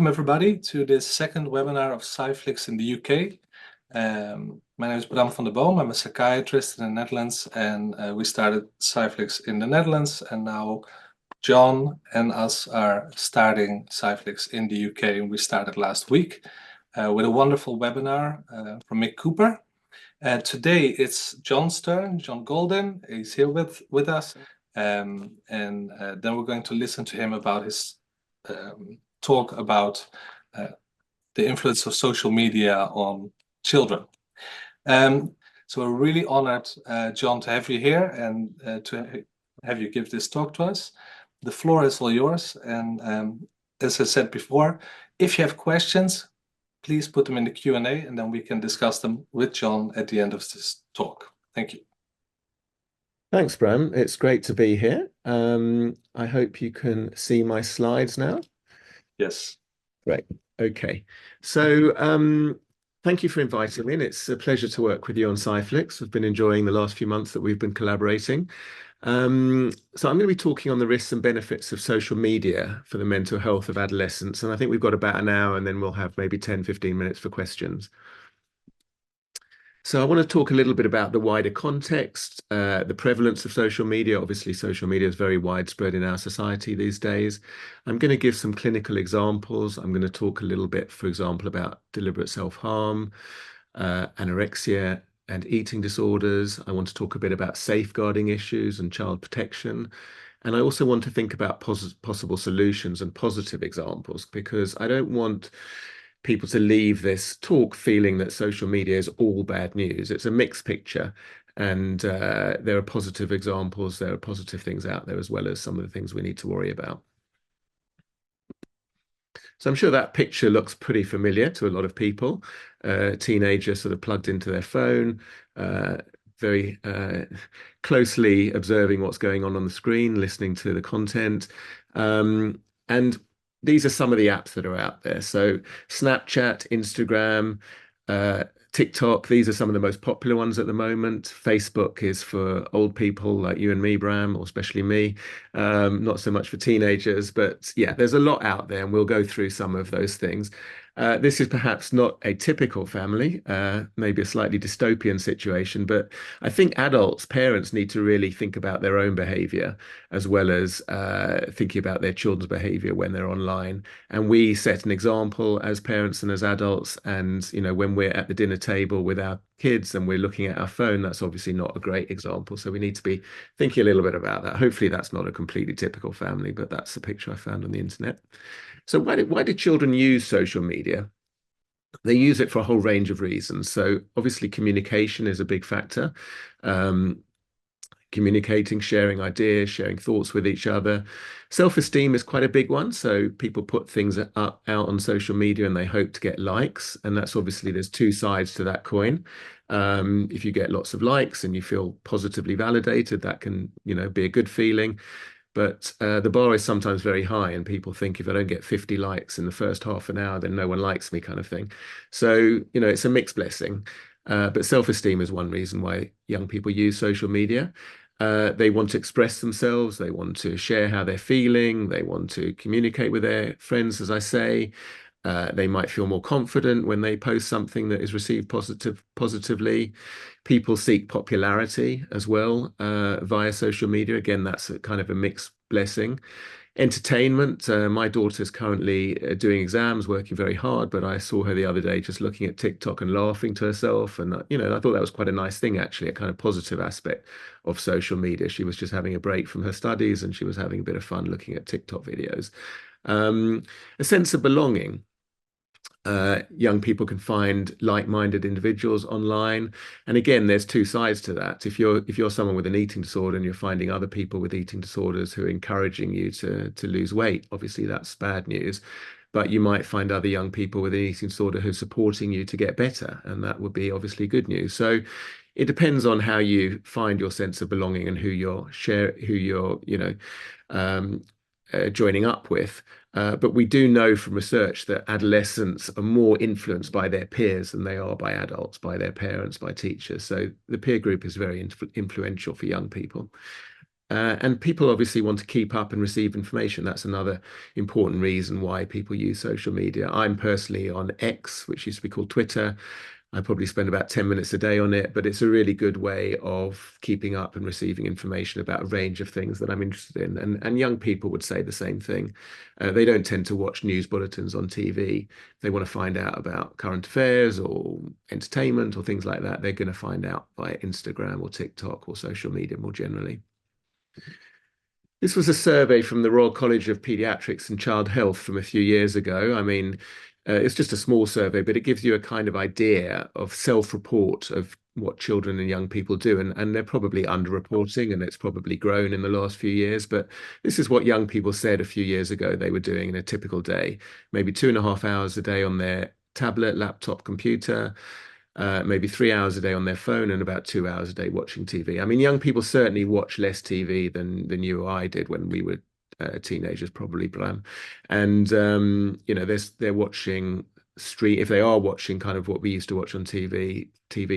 Welcome everybody to this second webinar of Cyflix in the UK. My name is Bram van der Boom. I'm a psychiatrist in the Netherlands, and we started Cyflix in the Netherlands, and now John and us are starting Cyflix in the UK, and we started last week with a wonderful webinar from Mick Cooper. Today it's John's turn, John Golden. He's here with us, and then we're going to listen to him about his talk about the influence of social media on children. So we're really honored, John, to have you here and to have you give this talk to us. The floor is all yours. And as I said before, if you have questions, please put them in the Q&A, and then we can discuss them with John at the end of this talk. Thank you. Thanks, Bram. It's great to be here. I hope you can see my slides now. Yes. Great. Okay. So thank you for inviting me. It's a pleasure to work with you on Cyflix. I've been enjoying the last few months that we've been collaborating. So I'm going to be talking on the risks and benefits of social media for the mental health of adolescents. And I think we've got about an hour, and then we'll have maybe 10, 15 minutes for questions. So I want to talk a little bit about the wider context, the prevalence of social media. Obviously, social media is very widespread in our society these days. I'm going to give some clinical examples. I'm going to talk a little bit, for example, about deliberate self-harm, anorexia and eating disorders. I want to talk a bit about safeguarding issues and child protection. And I also want to think about possible solutions and positive examples, because I don't want people to leave this talk feeling that social media is all bad news. It's a mixed picture, and there are positive examples, there are positive things out there, as well as some of the things we need to worry about. So I'm sure that picture looks pretty familiar to a lot of people. Teenagers sort of plugged into their phone, very closely observing what's going on the screen, listening to the content. And these are some of the apps that are out there. So Snapchat, Instagram, TikTok, these are some of the most popular ones at the moment. Facebook is for old people like you and me, Bram, or especially me. Not so much for teenagers, but yeah, there's a lot out there, and we'll go through some of those things. This is perhaps not a typical family, maybe a slightly dystopian situation, but I think adults, parents need to really think about their own behavior, as well as thinking about their children's behavior when they're online. And we set an example as parents and as adults. And, you know, when we're at the dinner table with our kids and we're looking at our phone, that's obviously not a great example. So we need to be thinking a little bit about that. Hopefully that's not a completely typical family, but that's the picture I found on the internet. So why do children use social media? They use it for a whole range of reasons. So obviously communication is a big factor. Communicating, sharing ideas, sharing thoughts with each other. Self-esteem is quite a big one. So people put things out on social media and they hope to get likes. And that's obviously, there's two sides to that coin. If you get lots of likes and you feel positively validated, that can, you know, be a good feeling. But the bar is sometimes very high, and people think if I don't get 50 likes in the first half an hour, then no one likes me, kind of thing. So, you know, it's a mixed blessing. But self-esteem is one reason why young people use social media. They want to express themselves. They want to share how they're feeling. They want to communicate with their friends, as I say. They might feel more confident when they post something that is received positively. People seek popularity as well via social media. Again, that's a kind of a mixed blessing. Entertainment. My daughter's currently doing exams, working very hard, but I saw her the other day just looking at TikTok and laughing to herself. And, you know, I thought that was quite a nice thing, actually, a kind of positive aspect of social media. She was just having a break from her studies and she was having a bit of fun looking at TikTok videos. A sense of belonging. Young people can find like-minded individuals online, and again, there's two sides to that. If you're someone with an eating disorder and you're finding other people with eating disorders who are encouraging you to lose weight, obviously that's bad news. But you might find other young people with an eating disorder who are supporting you to get better, and that would be obviously good news. So it depends on how you find your sense of belonging and who you're joining up with. But we do know from research that adolescents are more influenced by their peers than they are by adults, by their parents, by teachers. So the peer group is very influential for young people. And people obviously want to keep up and receive information. That's another important reason why people use social media. I'm personally on X, which used to be called Twitter. I probably spend about 10 minutes a day on it, but it's a really good way of keeping up and receiving information about a range of things that I'm interested in. And young people would say the same thing. They don't tend to watch news bulletins on TV. They want to find out about current affairs or entertainment or things like that. They're going to find out via Instagram or TikTok or social media more generally. This was a survey from the Royal College of Pediatrics and Child Health from a few years ago. I mean, it's just a small survey, but it gives you a kind of idea of self-report of what children and young people do. And they're probably underreporting, and it's probably grown in the last few years. But this is what young people said a few years ago they were doing in a typical day, maybe 2.5 hours a day on their tablet, laptop, computer, maybe 3 hours a day on their phone, and about 2 hours a day watching TV. I mean, young people certainly watch less TV than you or I did when we were teenagers, probably, Bram. And they're watching stream if they are watching kind of what we used to watch on TV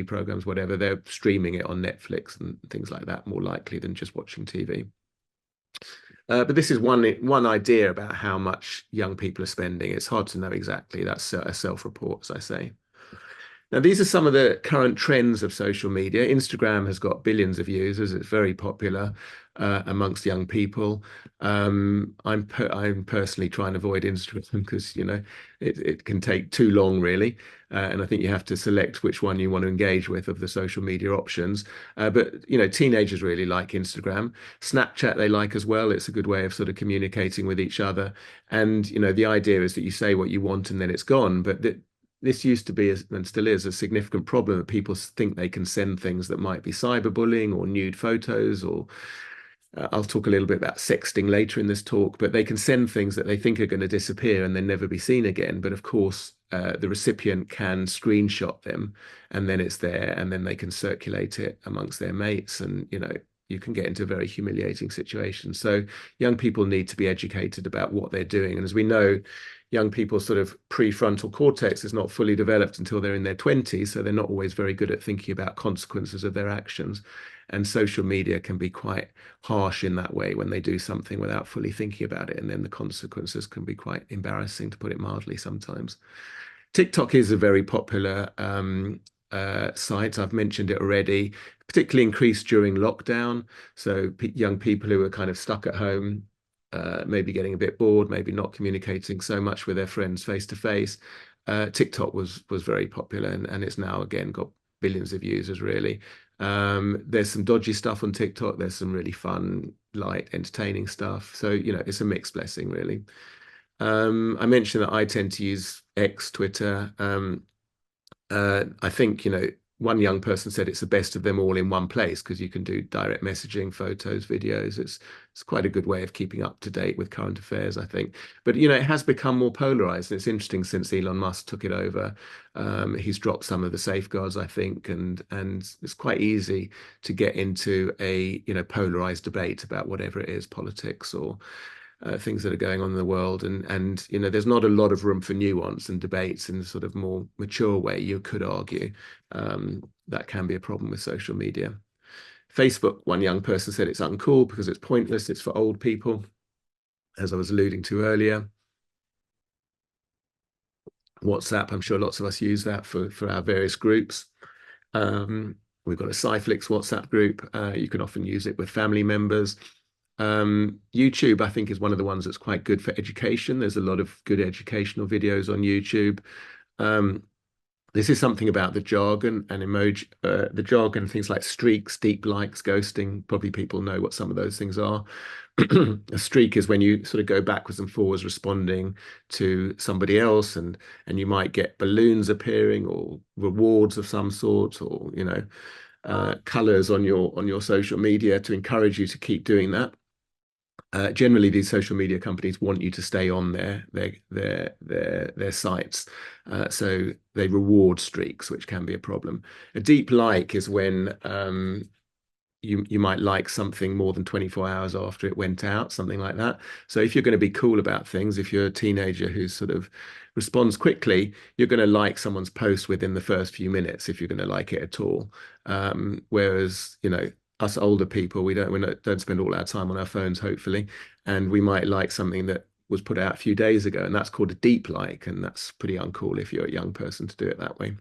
programs, whatever. They're streaming it on Netflix and things like that, more likely than just watching TV. But this is one idea about how much young people are spending. It's hard to know exactly. That's a self-report, as I say. Now, these are some of the current trends of social media. Instagram has got billions of users. It's very popular amongst young people. I'm personally trying to avoid Instagram because, it can take too long, really. And I think you have to select which one you want to engage with of the social media options. But, teenagers really like Instagram. Snapchat they like as well. It's a good way of sort of communicating with each other. And, the idea is that you say what you want and then it's gone. But this used to be, and still is, a significant problem that people think they can send things that might be cyberbullying or nude photos, or I'll talk a little bit about sexting later in this talk, but they can send things that they think are going to disappear and then never be seen again. But of course, the recipient can screenshot them and then it's there, and then they can circulate it amongst their mates. And, you can get into very humiliating situations. So young people need to be educated about what they're doing. And as we know, young people's sort of prefrontal cortex is not fully developed until they're in their 20s, so they're not always very good at thinking about consequences of their actions. And social media can be quite harsh in that way when they do something without fully thinking about it, and then the consequences can be quite embarrassing, to put it mildly, sometimes. TikTok is a very popular site. I've mentioned it already, particularly increased during lockdown. So young people who are kind of stuck at home, maybe getting a bit bored, maybe not communicating so much with their friends face to face. TikTok was very popular, and it's now again got billions of users, really. There's some dodgy stuff on TikTok. There's some really fun, light, entertaining stuff. So, it's a mixed blessing, really. I mentioned that I tend to use X, Twitter. I think, one young person said it's the best of them all in one place because you can do direct messaging, photos, videos. It's quite a good way of keeping up to date with current affairs, I think. But, it has become more polarized. And it's interesting since Elon Musk took it over. He's dropped some of the safeguards, I think, and it's quite easy to get into a, polarized debate about whatever it is, politics or things that are going on in the world, and there's not a lot of room for nuance and debates in a sort of more mature way, you could argue. That can be a problem with social media. Facebook, one young person said it's uncool because it's pointless, it's for old people, as I was alluding to earlier. WhatsApp, I'm sure lots of us use that for our various groups. We've got a Cyflix WhatsApp group. You can often use it with family members. YouTube, I think, is one of the ones that's quite good for education. There's a lot of good educational videos on YouTube. This is something about the jargon and emoji, the jargon, things like streaks, deep likes, ghosting. Probably people know what some of those things are. A streak is when you sort of go backwards and forwards responding to somebody else, and you might get balloons appearing or rewards of some sort, or colors on your social media to encourage you to keep doing that. Generally, these social media companies want you to stay on their sites, so they reward streaks, which can be a problem. A deep like is when you might like something more than 24 hours after it went out, something like that. So if you're going to be cool about things, if you're a teenager who sort of responds quickly, you're going to like someone's post within the first few minutes if you're going to like it at all. Whereas, us older people, we don't spend all our time on our phones, hopefully, and we might like something that was put out a few days ago, and that's called a deep like, and that's pretty uncool if you're a young person to do it that way.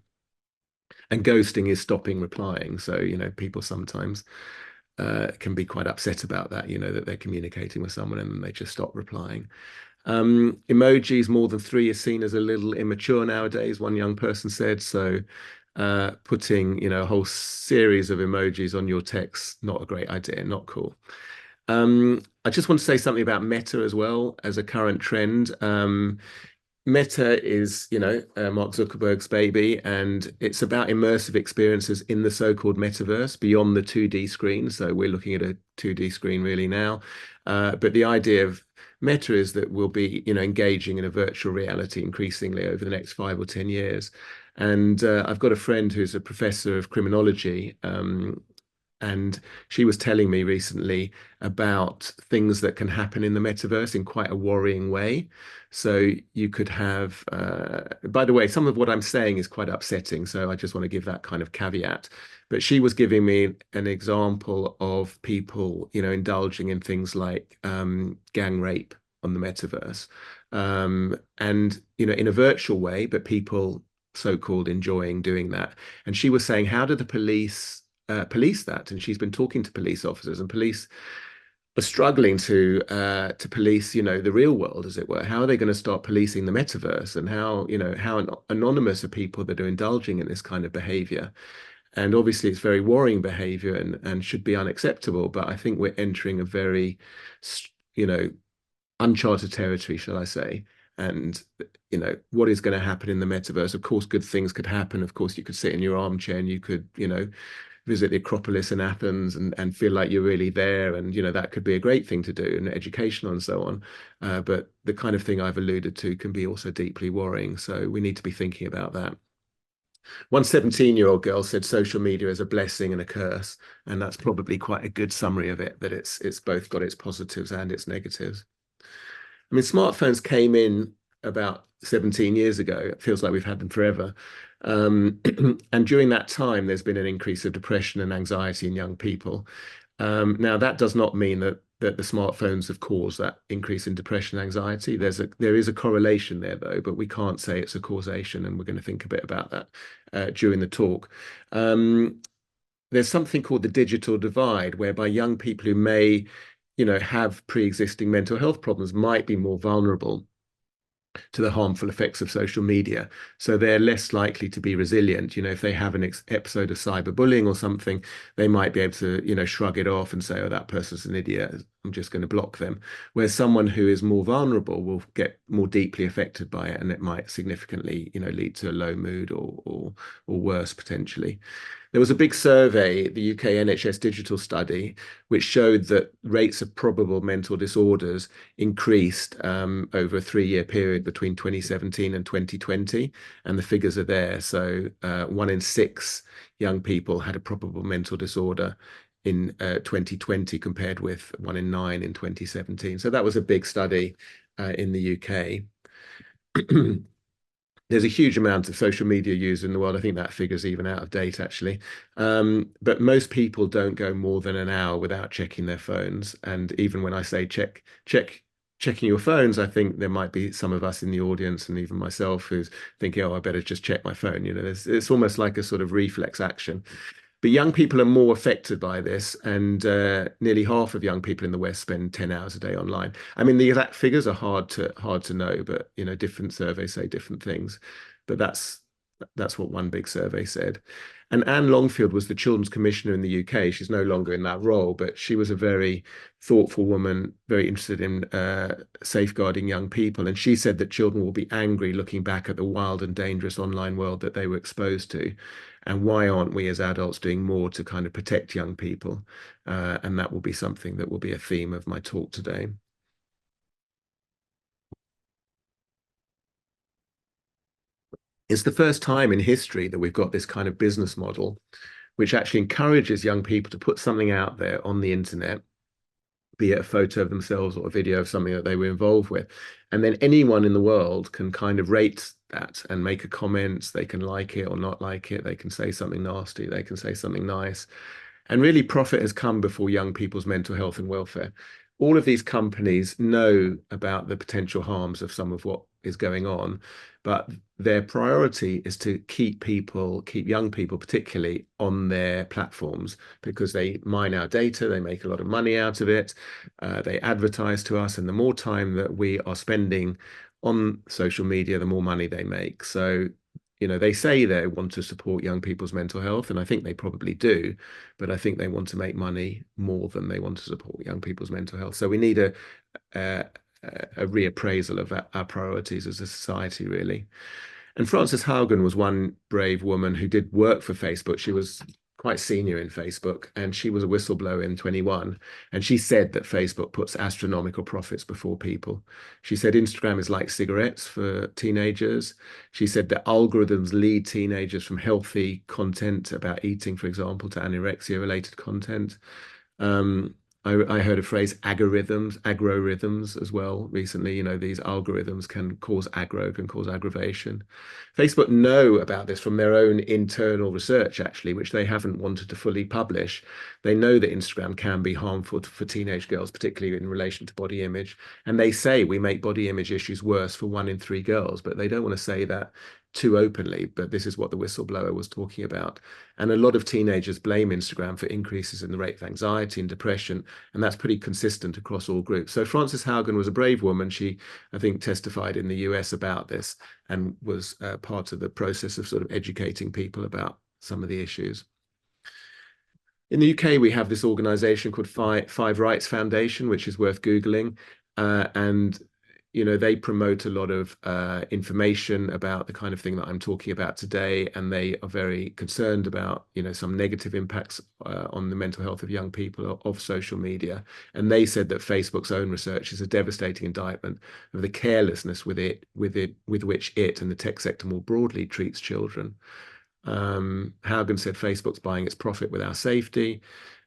And ghosting is stopping replying. So, people sometimes can be quite upset about that, that they're communicating with someone and then they just stop replying. Emojis more than three is seen as a little immature nowadays, one young person said. So putting, a whole series of emojis on your text, not a great idea, not cool. I just want to say something about Meta as well as a current trend. Meta is, Mark Zuckerberg's baby, and it's about immersive experiences in the so-called metaverse beyond the 2D screen. So we're looking at a 2D screen really now. But the idea of Meta is that we'll be, engaging in a virtual reality increasingly over the next 5 or 10 years. And I've got a friend who's a professor of criminology, and she was telling me recently about things that can happen in the metaverse in quite a worrying way. So you could have, by the way, some of what I'm saying is quite upsetting. So I just want to give that kind of caveat. But she was giving me an example of people, indulging in things like gang rape on the metaverse. And, in a virtual way, but people so-called enjoying doing that. And she was saying, how do the police that? And she's been talking to police officers, and police are struggling to police, the real world, as it were. How are they going to start policing the metaverse? And how anonymous are people that are indulging in this kind of behavior? And obviously, it's very worrying behavior and should be unacceptable. But I think we're entering a very, you know, uncharted territory, shall I say? And what is going to happen in the metaverse? Of course, good things could happen. Of course, you could sit in your armchair and you could, visit the Acropolis in Athens and feel like you're really there. And, that could be a great thing to do and educational and so on. But the kind of thing I've alluded to can be also deeply worrying. So we need to be thinking about that. One 17-year-old girl said social media is a blessing and a curse. And that's probably quite a good summary of it, that it's both got its positives and its negatives. I mean, smartphones came in about 17 years ago. It feels like we've had them forever. And during that time, there's been an increase of depression and anxiety in young people. Now, that does not mean that the smartphones have caused that increase in depression and anxiety. There is a correlation there, though, but we can't say it's a causation, and we're going to think a bit about that during the talk. There's something called the digital divide, whereby young people who may, have pre-existing mental health problems might be more vulnerable to the harmful effects of social media. So they're less likely to be resilient. If they have an episode of cyberbullying or something, they might be able to, shrug it off and say, oh, that person's an idiot, I'm just going to block them. Whereas someone who is more vulnerable will get more deeply affected by it, and it might significantly, lead to a low mood or worse potentially. There was a big survey, the UK NHS digital study, which showed that rates of probable mental disorders increased over a 3-year period between 2017 and 2020, and the figures are there. So 1 in 6 young people had a probable mental disorder in 2020 compared with 1 in 9 in 2017. So that was a big study in the UK. There's a huge amount of social media used in the world. I think that figure's even out of date, actually. But most people don't go more than an hour without checking their phones. And even when I say checking your phones, I think there might be some of us in the audience, and even myself, who's thinking, oh, I better just check my phone. It's almost like a sort of reflex action. But young people are more affected by this, and nearly half of young people in the West spend 10 hours a day online. I mean, the exact figures are hard to know, but different surveys say different things. But that's what one big survey said. And Anne Longfield was the Children's Commissioner in the UK. She's no longer in that role, but she was a very thoughtful woman, very interested in safeguarding young people. And she said that children will be angry looking back at the wild and dangerous online world that they were exposed to. And why aren't we as adults doing more to kind of protect young people? And that will be something that will be a theme of my talk today. It's the first time in history that we've got this kind of business model, which actually encourages young people to put something out there on the internet, be it a photo of themselves or a video of something that they were involved with. And then anyone in the world can kind of rate that and make a comment. They can like it or not like it. They can say something nasty. They can say something nice. And really, profit has come before young people's mental health and welfare. All of these companies know about the potential harms of some of what is going on, but their priority is to keep people, keep young people particularly, on their platforms because they mine our data, they make a lot of money out of it, they advertise to us, and the more time that we are spending on social media, the more money they make. So, you know, they say they want to support young people's mental health, and I think they probably do, but I think they want to make money more than they want to support young people's mental health. So we need a, a reappraisal of our priorities as a society, really. And Frances Haugen was one brave woman who did work for Facebook. She was quite senior in Facebook, and she was a whistleblower in 21. And she said that Facebook puts astronomical profits before people. She said Instagram is like cigarettes for teenagers. She said that algorithms lead teenagers from healthy content about eating, for example, to anorexia-related content. Um, I heard a phrase agrorhythms as well recently. You know, these algorithms can cause can cause aggravation. Facebook know about this from their own internal research, actually, which they haven't wanted to fully publish. They know that Instagram can be harmful for teenage girls, particularly in relation to body image. And they say we make body image issues worse for 1 in 3 girls, but they don't want to say that too openly. But this is what the whistleblower was talking about. And a lot of teenagers blame Instagram for increases in the rate of anxiety and depression, and that's pretty consistent across all groups. So Frances Haugen was a brave woman. She, I think, testified in the US about this and was part of the process of sort of educating people about some of the issues. In the UK, we have this organization called Five Rights Foundation, which is worth Googling. And you know, they promote a lot of information about the kind of thing that I'm talking about today, and they are very concerned about, you know, some negative impacts on the mental health of young people of social media. And they said that Facebook's own research is a devastating indictment of the carelessness with which it and the tech sector more broadly treats children. Haugen said Facebook's buying its profit without safety,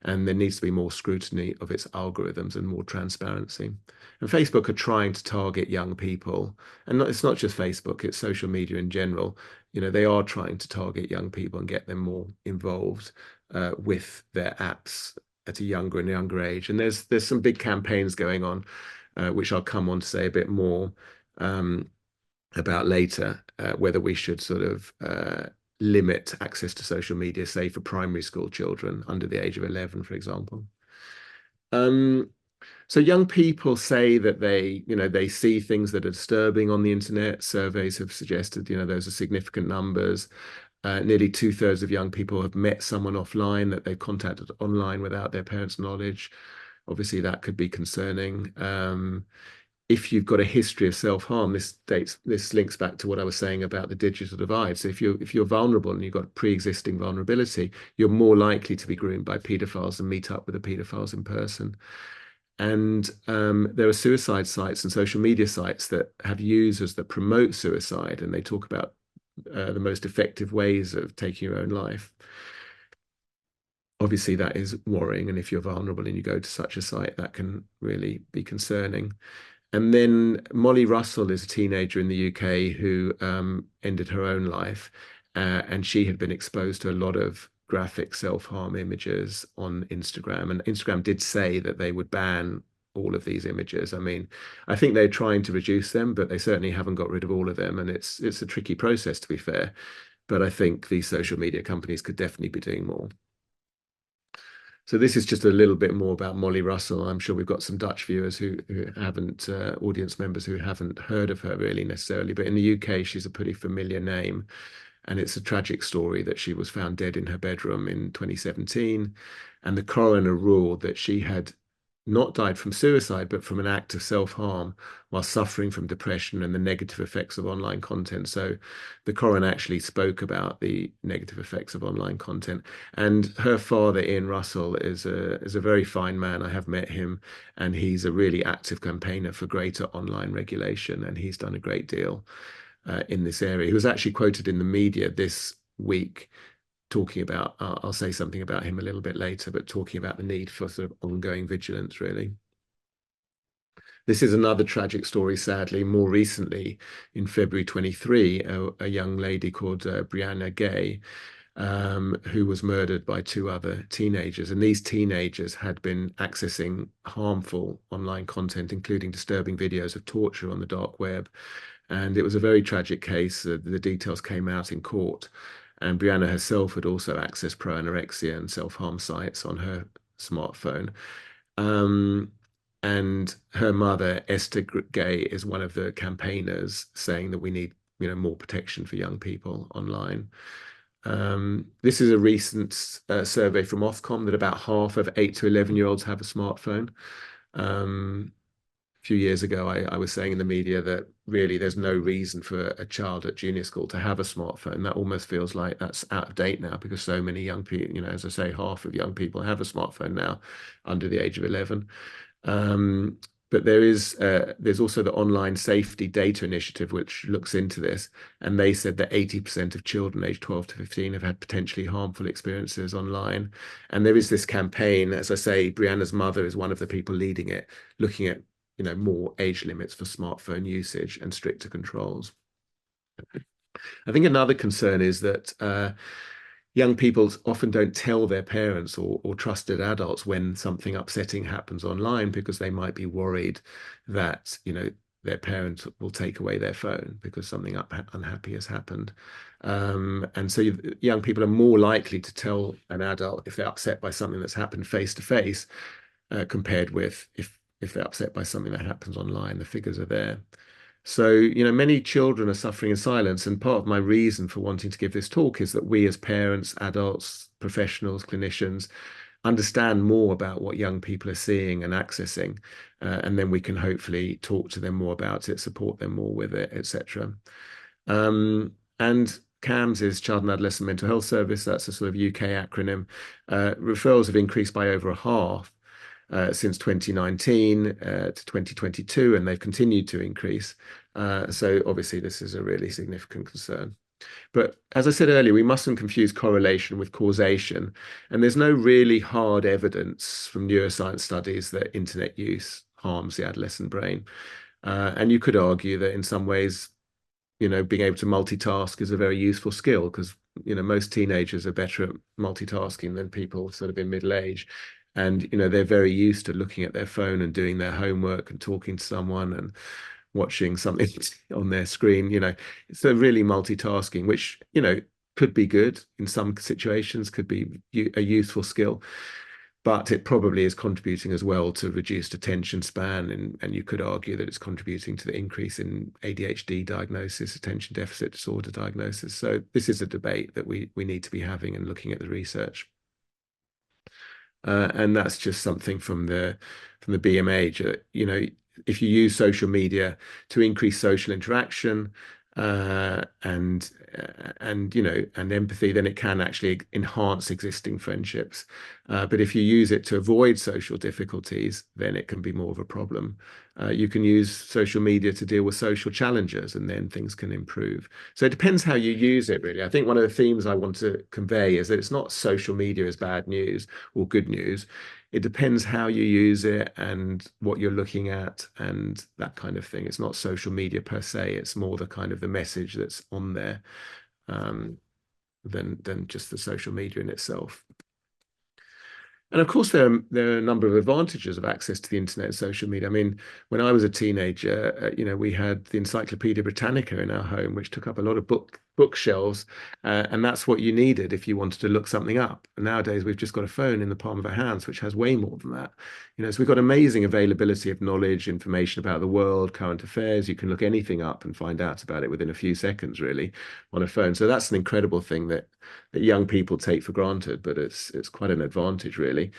and there needs to be more scrutiny of its algorithms and more transparency. And Facebook are trying to target young people, and it's not just Facebook, it's social media in general. You know, they are trying to target young people and get them more involved with their apps at a younger and younger age. And there's some big campaigns going on, which I'll come on to say a bit more about later, whether we should sort of limit access to social media, say for primary school children under the age of 11, for example. So young people say that they see things that are disturbing on the internet. Surveys have suggested, those are significant numbers. Nearly 2/3 of young people have met someone offline that they've contacted online without their parents' knowledge. Obviously, that could be concerning. If you've got a history of self-harm, this links back to what I was saying about the digital divide. So if you're vulnerable and you've got pre-existing vulnerability, you're more likely to be groomed by paedophiles and meet up with the paedophiles in person. And there are suicide sites and social media sites that have users that promote suicide, and they talk about the most effective ways of taking your own life. Obviously, that is worrying, and if you're vulnerable and you go to such a site, that can really be concerning. And then Molly Russell is a teenager in the UK who ended her own life, and she had been exposed to a lot of graphic self-harm images on Instagram. And Instagram did say that they would ban all of these images. I mean, I think they're trying to reduce them, but they certainly haven't got rid of all of them. And it's a tricky process, to be fair. But I think these social media companies could definitely be doing more. So this is just a little bit more about Molly Russell. I'm sure we've got some Dutch viewers who haven't, audience members who haven't heard of her really necessarily. But in the UK, she's a pretty familiar name. And it's a tragic story that she was found dead in her bedroom in 2017. And the coroner ruled that she had not died from suicide, but from an act of self-harm while suffering from depression and the negative effects of online content. So the coroner actually spoke about the negative effects of online content. And her father, Ian Russell, is a very fine man. I have met him, and he's a really active campaigner for greater online regulation, and he's done a great deal in this area. He was actually quoted in the media this week talking about, I'll say something about him a little bit later, but talking about the need for sort of ongoing vigilance, really. This is another tragic story, sadly. More recently, in February 23, a young lady called Brianna Gay who was murdered by two other teenagers. And these teenagers had been accessing harmful online content, including disturbing videos of torture on the dark web. And it was a very tragic case. The details came out in court. And Brianna herself had also accessed pro-anorexia and self-harm sites on her smartphone. Um, and her mother, Esther Gay, is one of the campaigners saying that we need, more protection for young people online. This is a recent survey from Ofcom that about half of 8 to 11-year-olds have a smartphone. A few years ago, I was saying in the media that really there's no reason for a child at junior school to have a smartphone. That almost feels like that's out of date now, because so many young people, as I say, half of young people have a smartphone now under the age of 11. But there's also the Online Safety Data Initiative, which looks into this, and they said that 80% of children aged 12 to 15 have had potentially harmful experiences online. And there is this campaign, as I say, Brianna's mother is one of the people leading it, looking at more age limits for smartphone usage and stricter controls. I think another concern is that young people often don't tell their parents or trusted adults when something upsetting happens online, because they might be worried that their parents will take away their phone because something unhappy has happened. And so young people are more likely to tell an adult if they're upset by something that's happened face to face, compared with if they're upset by something that happens online. The figures are there. So, many children are suffering in silence. And part of my reason for wanting to give this talk is that we as parents, adults, professionals, clinicians, understand more about what young people are seeing and accessing. And then we can hopefully talk to them more about it, support them more with it, etc. And CAMS is Child and Adolescent Mental Health Service. That's a sort of UK acronym. Referrals have increased by over a half since 2019 to 2022, and they've continued to increase. So obviously this is a really significant concern. But as I said earlier, we mustn't confuse correlation with causation. And there's no really hard evidence from neuroscience studies that internet use harms the adolescent brain. And you could argue that in some ways, being able to multitask is a very useful skill, because, most teenagers are better at multitasking than people sort of in middle age. And, they're very used to looking at their phone and doing their homework and talking to someone and watching something on their screen. So really multitasking, which, could be good in some situations, could be a useful skill, but it probably is contributing as well to reduced attention span. And you could argue that it's contributing to the increase in ADHD diagnosis, attention deficit disorder diagnosis. So this is a debate that we need to be having and looking at the research. And that's just something from the BMA. If you use social media to increase social interaction and empathy, then it can actually enhance existing friendships. But if you use it to avoid social difficulties, then it can be more of a problem. You can use social media to deal with social challenges, and then things can improve. So it depends how you use it, really. I think one of the themes I want to convey is that it's not social media is bad news or good news. It depends how you use it and what you're looking at and that kind of thing. It's not social media per se. It's more the kind of the message that's on there than just the social media in itself. And of course, there are a number of advantages of access to the internet and social media. I mean, when I was a teenager, we had the Encyclopedia Britannica in our home, which took up a lot of bookshelves, and that's what you needed if you wanted to look something up. And nowadays, we've just got a phone in the palm of our hands, which has way more than that. So we've got amazing availability of knowledge, information about the world, current affairs. You can look anything up and find out about it within a few seconds, really, on a phone. So that's an incredible thing that young people take for granted, but it's quite an advantage, really,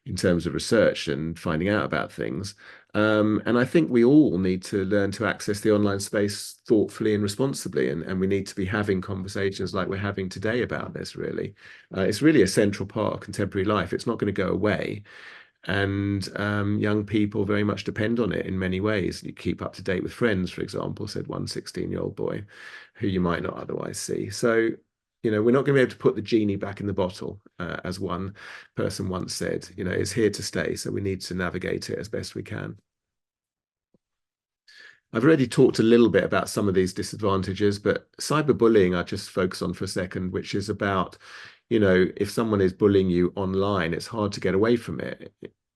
in terms of research and finding out about things. And I think we all need to learn to access the online space thoughtfully and responsibly, and we need to be having conversations like we're having today about this, really. It's really a central part of contemporary life. It's not going to go away. And young people very much depend on it in many ways. You keep up to date with friends, for example, said one 16-year-old boy who you might not otherwise see. So, we're not going to be able to put the genie back in the bottle, as one person once said. It's here to stay. So we need to navigate it as best we can. I've already talked a little bit about some of these disadvantages, but cyberbullying I just focus on for a second, which is about, if someone is bullying you online, it's hard to get away from it.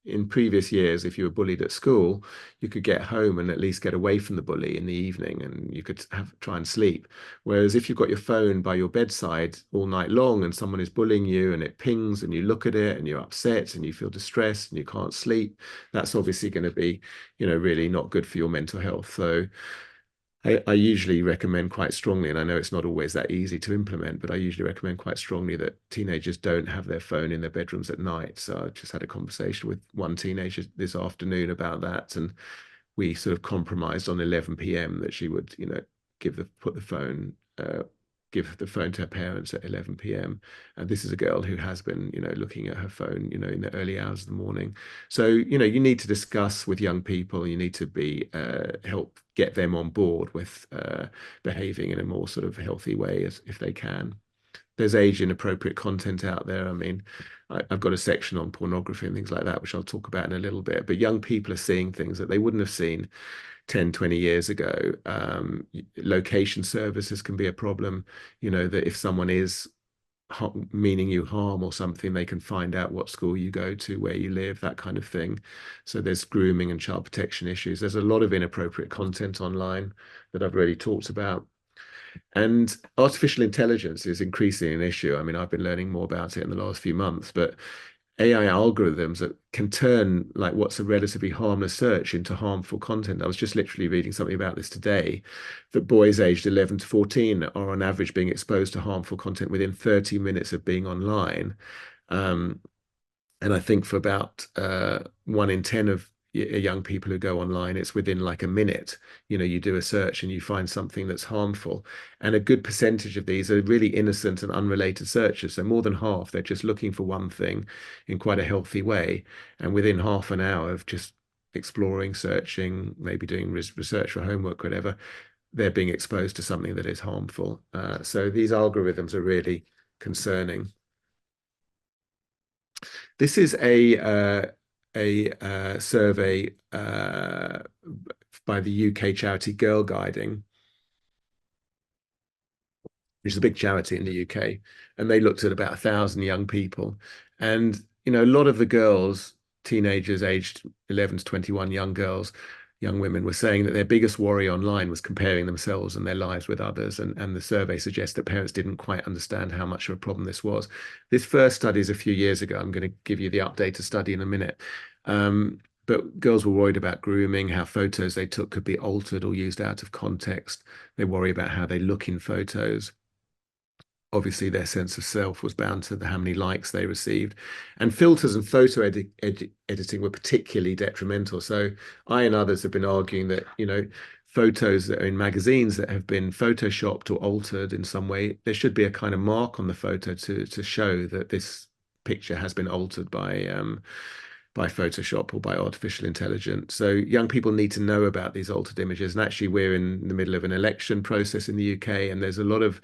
In previous years, if you were bullied at school, you could get home and at least get away from the bully in the evening and you could try and sleep. Whereas if you've got your phone by your bedside all night long and someone is bullying you and it pings and you look at it and you're upset and you feel distressed and you can't sleep, that's obviously going to be, really not good for your mental health. So I usually recommend quite strongly, and I know it's not always that easy to implement, but I usually recommend quite strongly that teenagers don't have their phone in their bedrooms at night. So I just had a conversation with one teenager this afternoon about that, and we sort of compromised on 11 p.m. that she would, put the phone, give the phone to her parents at 11 p.m. And this is a girl who has been, looking at her phone, in the early hours of the morning. So, you need to discuss with young people. You need to be help get them on board with behaving in a more sort of healthy way as if they can. There's age inappropriate content out there. I mean, I've got a section on pornography and things like that, which I'll talk about in a little bit. But young people are seeing things that they wouldn't have seen 10, 20 years ago. Location services can be a problem, that if someone is meaning you harm or something, they can find out what school you go to, where you live, that kind of thing. So there's grooming and child protection issues. There's a lot of inappropriate content online that I've already talked about. And artificial intelligence is increasingly an issue. I mean, I've been learning more about it in the last few months, but AI algorithms that can turn like what's a relatively harmless search into harmful content. I was just literally reading something about this today, that boys aged 11 to 14 are on average being exposed to harmful content within 30 minutes of being online. Um, and I think for about 1 in 10 of young people who go online, it's within like a minute. You do a search and you find something that's harmful. And a good percentage of these are really innocent and unrelated searches. So more than half, they're just looking for one thing in quite a healthy way. And within half an hour of just exploring, searching, maybe doing research for homework, whatever, they're being exposed to something that is harmful. So these algorithms are really concerning. This is a survey by the UK charity Girl Guiding, which is a big charity in the UK, and they looked at about 1,000 young people, and a lot of the girls, teenagers aged 11 to 21, young women were saying that their biggest worry online was comparing themselves and their lives with others. And the survey suggests that parents didn't quite understand how much of a problem this was. This first study is a few years ago. I'm going to give you the updated study in a minute. But girls were worried about grooming, how photos they took could be altered or used out of context. They worry about how they look in photos. Obviously their sense of self was bound to how many likes they received. And filters and photo editing were particularly detrimental. So I and others have been arguing that, photos that are in magazines that have been photoshopped or altered in some way, there should be a kind of mark on the photo to show that this picture has been altered by Photoshop or by artificial intelligence. So young people need to know about these altered images. And actually, we're in the middle of an election process in the UK, and there's a lot of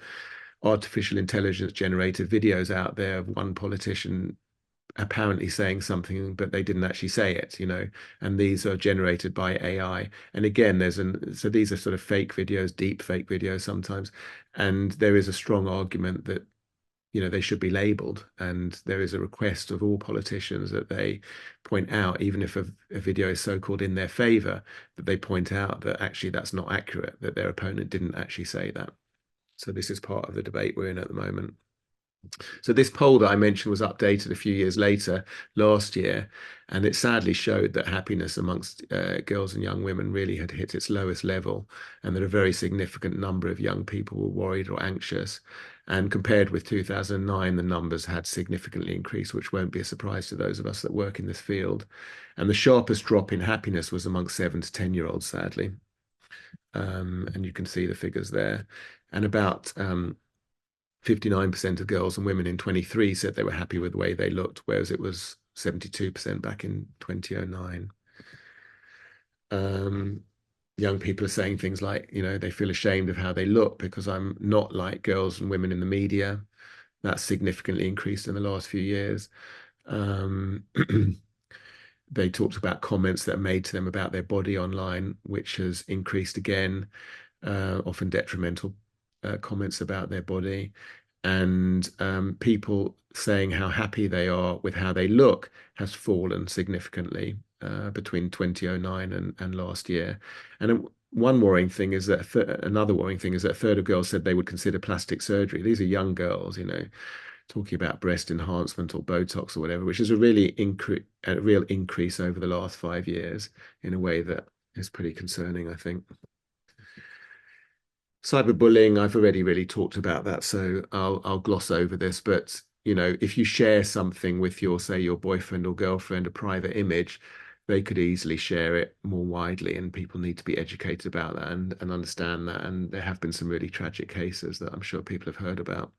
artificial intelligence generated videos out there of one politician apparently saying something, but they didn't actually say it, and these are generated by AI. And again, so these are sort of fake videos, deep fake videos sometimes. And there is a strong argument that, they should be labeled. And there is a request of all politicians that they point out, even if a video is so-called in their favor, that they point out that actually that's not accurate, that their opponent didn't actually say that. So this is part of the debate we're in at the moment. So this poll that I mentioned was updated a few years later, last year, and it sadly showed that happiness amongst girls and young women really had hit its lowest level, and that a very significant number of young people were worried or anxious. And compared with 2009, the numbers had significantly increased, which won't be a surprise to those of us that work in this field. And the sharpest drop in happiness was amongst 7 to 10-year-olds, sadly. And you can see the figures there. And about 59% of girls and women in 23 said they were happy with the way they looked, whereas it was 72% back in 2009. Young people are saying things like, they feel ashamed of how they look because I'm not like girls and women in the media. That's significantly increased in the last few years. They talked about comments that are made to them about their body online, which has increased again, often detrimental comments about their body. And people saying how happy they are with how they look has fallen significantly between 2009 and last year. And one worrying thing is that another worrying thing is that a third of girls said they would consider plastic surgery. These are young girls, you know, talking about breast enhancement or Botox or whatever, which is a real increase over the last 5 years in a way that is pretty concerning, I think. Cyberbullying, I've already really talked about that, so I'll gloss over this. But you know, if you share something with your, say, your boyfriend or girlfriend, a private image, they could easily share it more widely, and people need to be educated about that and understand that. And there have been some really tragic cases that I'm sure people have heard about,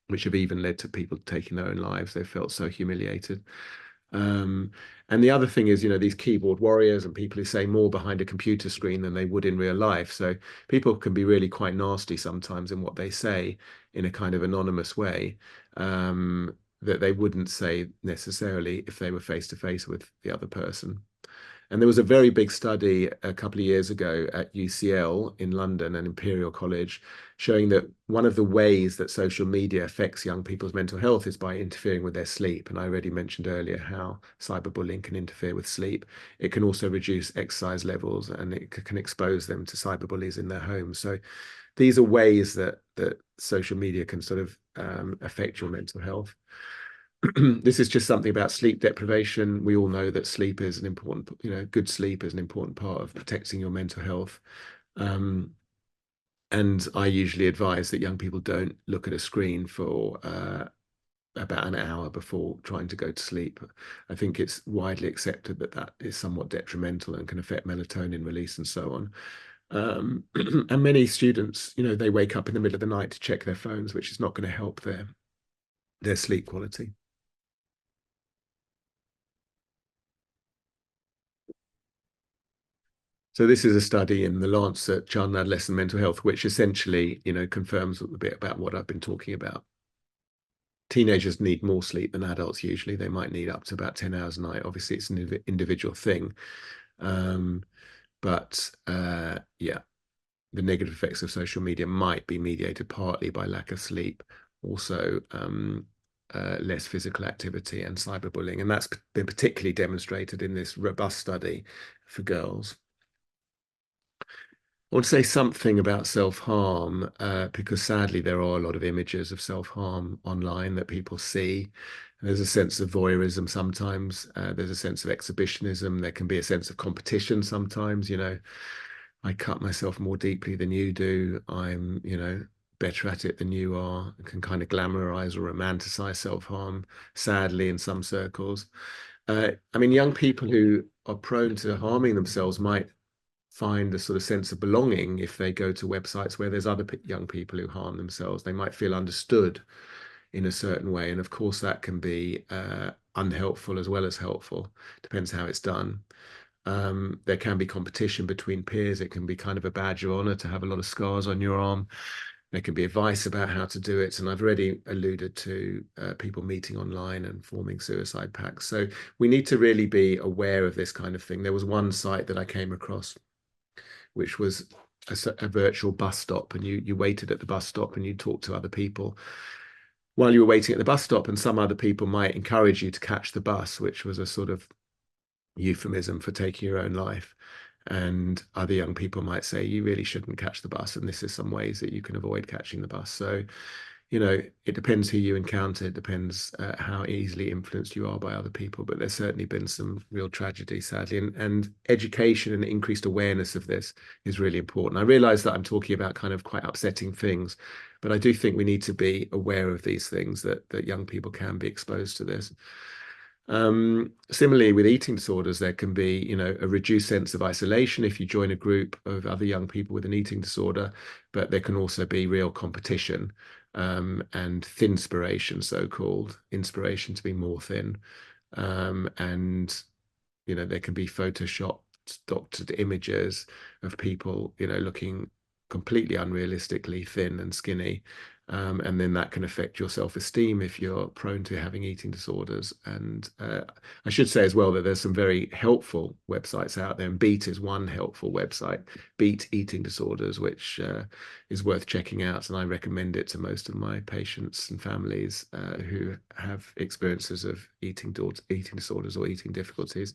which have even led to people taking their own lives. They felt so humiliated. Um, and the other thing is, you know, these keyboard warriors and people who say more behind a computer screen than they would in real life. So people can be really quite nasty sometimes in what they say in a kind of anonymous way, that they wouldn't say necessarily if they were face to face with the other person. And there was a very big study a couple of years ago at UCL in London and Imperial College showing that one of the ways that social media affects young people's mental health is by interfering with their sleep. And I already mentioned earlier how cyberbullying can interfere with sleep. It can also reduce exercise levels, and it can expose them to cyberbullies in their homes. So these are ways that social media can sort of affect your mental health. This is just something about sleep deprivation. We all know that sleep is an important, you know, good sleep is an important part of protecting your mental health. And I usually advise that young people don't look at a screen for about an hour before trying to go to sleep. I think it's widely accepted that that is somewhat detrimental and can affect melatonin release and so on. And many students, you know, they wake up in the middle of the night to check their phones, which is not going to help their sleep quality. So this is a study in the Lancet Child and Adolescent Mental Health, which essentially, you know, confirms a bit about what I've been talking about. Teenagers need more sleep than adults usually. They might need up to about 10 hours a night. Obviously, it's an individual thing. But yeah, the negative effects of social media might be mediated partly by lack of sleep, also less physical activity and cyberbullying. And that's been particularly demonstrated in this robust study for girls. I want to say something about self-harm because sadly there are a lot of images of self-harm online that people see. There's a sense of voyeurism sometimes. There's a sense of exhibitionism. There can be a sense of competition sometimes. You know, I cut myself more deeply than you do. I'm, you know, better at it than you are. I can kind of glamorize or romanticize self-harm, sadly, in some circles. I mean, young people who are prone to harming themselves might find a sort of sense of belonging if they go to websites where there's other young people who harm themselves. They might feel understood in a certain way. And of course, that can be unhelpful as well as helpful. Depends how it's done. There can be competition between peers. It can be kind of a badge of honor to have a lot of scars on your arm. There can be advice about how to do it. And I've already alluded to people meeting online and forming suicide pacts. So we need to really be aware of this kind of thing. There was one site that I came across which was a virtual bus stop, and you waited at the bus stop and you talked to other people while you were waiting at the bus stop, and some other people might encourage you to catch the bus, which was a sort of euphemism for taking your own life. And other young people might say you really shouldn't catch the bus, and this is some ways that you can avoid catching the bus. So you know, it depends who you encounter. It depends how easily influenced you are by other people. But there's certainly been some real tragedy, sadly. And education and increased awareness of this is really important. I realize that I'm talking about kind of quite upsetting things, but I do think we need to be aware of these things, that young people can be exposed to this. Similarly, with eating disorders, there can be, you know, a reduced sense of isolation if you join a group of other young people with an eating disorder, but there can also be real competition and thinspiration, so-called inspiration to be more thin. And, you know, there can be photoshopped, doctored images of people, you know, looking completely unrealistically thin and skinny. And then that can affect your self-esteem if you're prone to having eating disorders. And I should say as well that there's some very helpful websites out there, and Beat is one helpful website, Beat Eating Disorders, which is worth checking out. And I recommend it to most of my patients and families who have experiences of eating disorders or eating difficulties.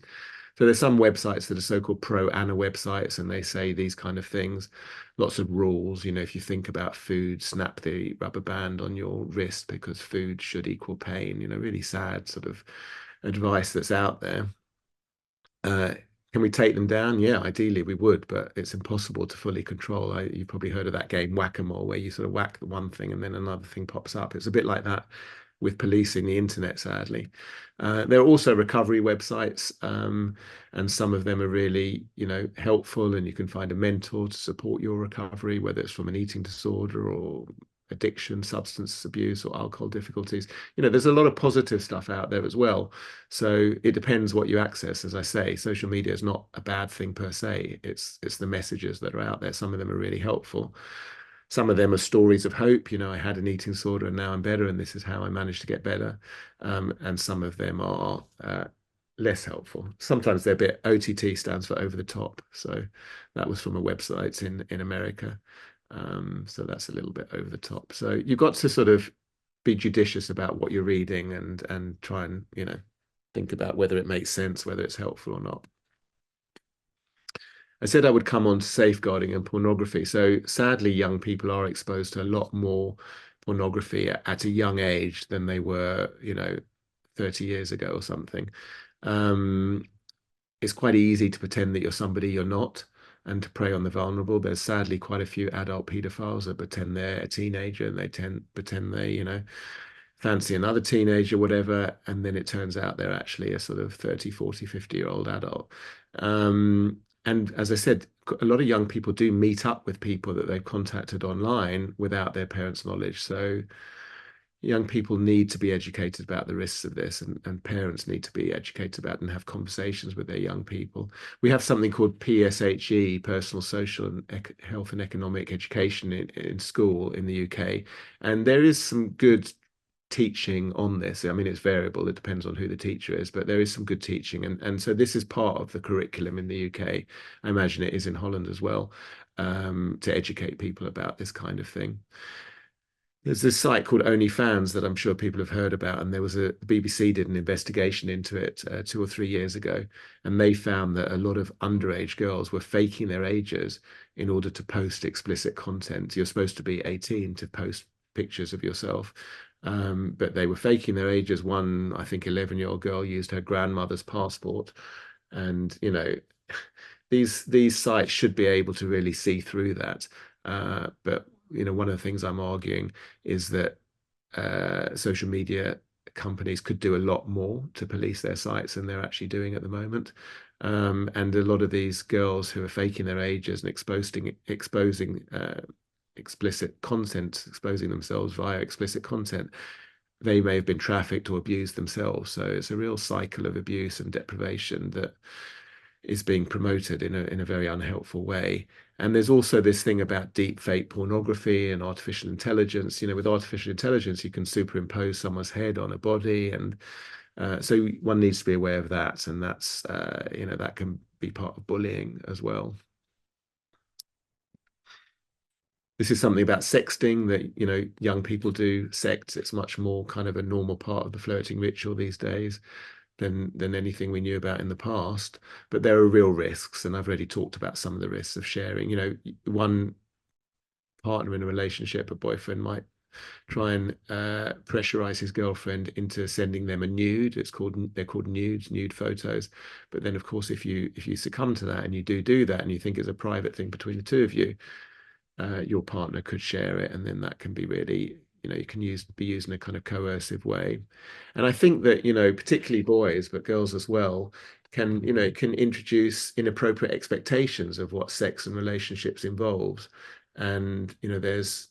So there's some websites that are so-called pro-ana websites, and they say these kind of things, lots of rules. If you think about food, snap the rubber band on your wrist because food should equal pain. Really sad sort of advice that's out there. Can we take them down? Yeah, ideally we would, but it's impossible to fully control. You've probably heard of that game Whack-A-Mole, where you sort of whack the one thing and then another thing pops up. It's a bit like that with policing the internet, sadly. There are also recovery websites, and some of them are really, helpful, and you can find a mentor to support your recovery, whether it's from an eating disorder or addiction, substance abuse, or alcohol difficulties. There's a lot of positive stuff out there as well. So it depends what you access. As I say, social media is not a bad thing per se. It's the messages that are out there. Some of them are really helpful. Some of them are stories of hope. I had an eating disorder and now I'm better, and this is how I managed to get better. And some of them are less helpful. Sometimes they're a bit, OTT stands for over the top. So that was from a website in America. So that's a little bit over the top. So you've got to sort of be judicious about what you're reading and try and, think about whether it makes sense, whether it's helpful or not. I said I would come on to safeguarding and pornography. So sadly, young people are exposed to a lot more pornography at a young age than they were, 30 years ago or something. It's quite easy to pretend that you're somebody you're not and to prey on the vulnerable. There's sadly quite a few adult pedophiles that pretend they're a teenager, and they pretend they, fancy another teenager, whatever, and then it turns out they're actually a sort of 30, 40, 50-year-old adult. And as I said, a lot of young people do meet up with people that they've contacted online without their parents' knowledge. So young people need to be educated about the risks of this, and parents need to be educated about and have conversations with their young people. We have something called PSHE, Personal, Social and Health and Economic Education in school in the UK. And there is some good teaching on this. I mean, it's variable. It depends on who the teacher is, but there is some good teaching. And so this is part of the curriculum in the UK. I imagine it is in Holland as well, to educate people about this kind of thing. There's this site called OnlyFans that I'm sure people have heard about, and the BBC did an investigation into it 2 or 3 years ago, and they found that a lot of underage girls were faking their ages in order to post explicit content. You're supposed to be 18 to post pictures of yourself, but they were faking their ages. One, I think, 11-year-old girl used her grandmother's passport, and these sites should be able to really see through that. But one of the things I'm arguing is that social media companies could do a lot more to police their sites than they're actually doing at the moment. And a lot of these girls who are faking their ages and exposing explicit content, exposing themselves via explicit content, they may have been trafficked or abused themselves. So it's a real cycle of abuse and deprivation that is being promoted in a very unhelpful way. And there's also this thing about deep fake pornography and artificial intelligence. With artificial intelligence, you can superimpose someone's head on a body, and so one needs to be aware of that. And that's that can be part of bullying as well. This is something about sexting that young people do. Sex, it's much more kind of a normal part of the flirting ritual these days than anything we knew about in the past. But there are real risks, and I've already talked about some of the risks of sharing. One partner in a relationship, a boyfriend, might try and pressurize his girlfriend into sending them a nude. They're called nudes, nude photos. But then, of course, if you succumb to that and you do that and you think it's a private thing between the two of you, your partner could share it, and then that can be really, you can be used in a kind of coercive way. And I think that, particularly boys, but girls as well, can introduce inappropriate expectations of what sex and relationships involves. And, there's,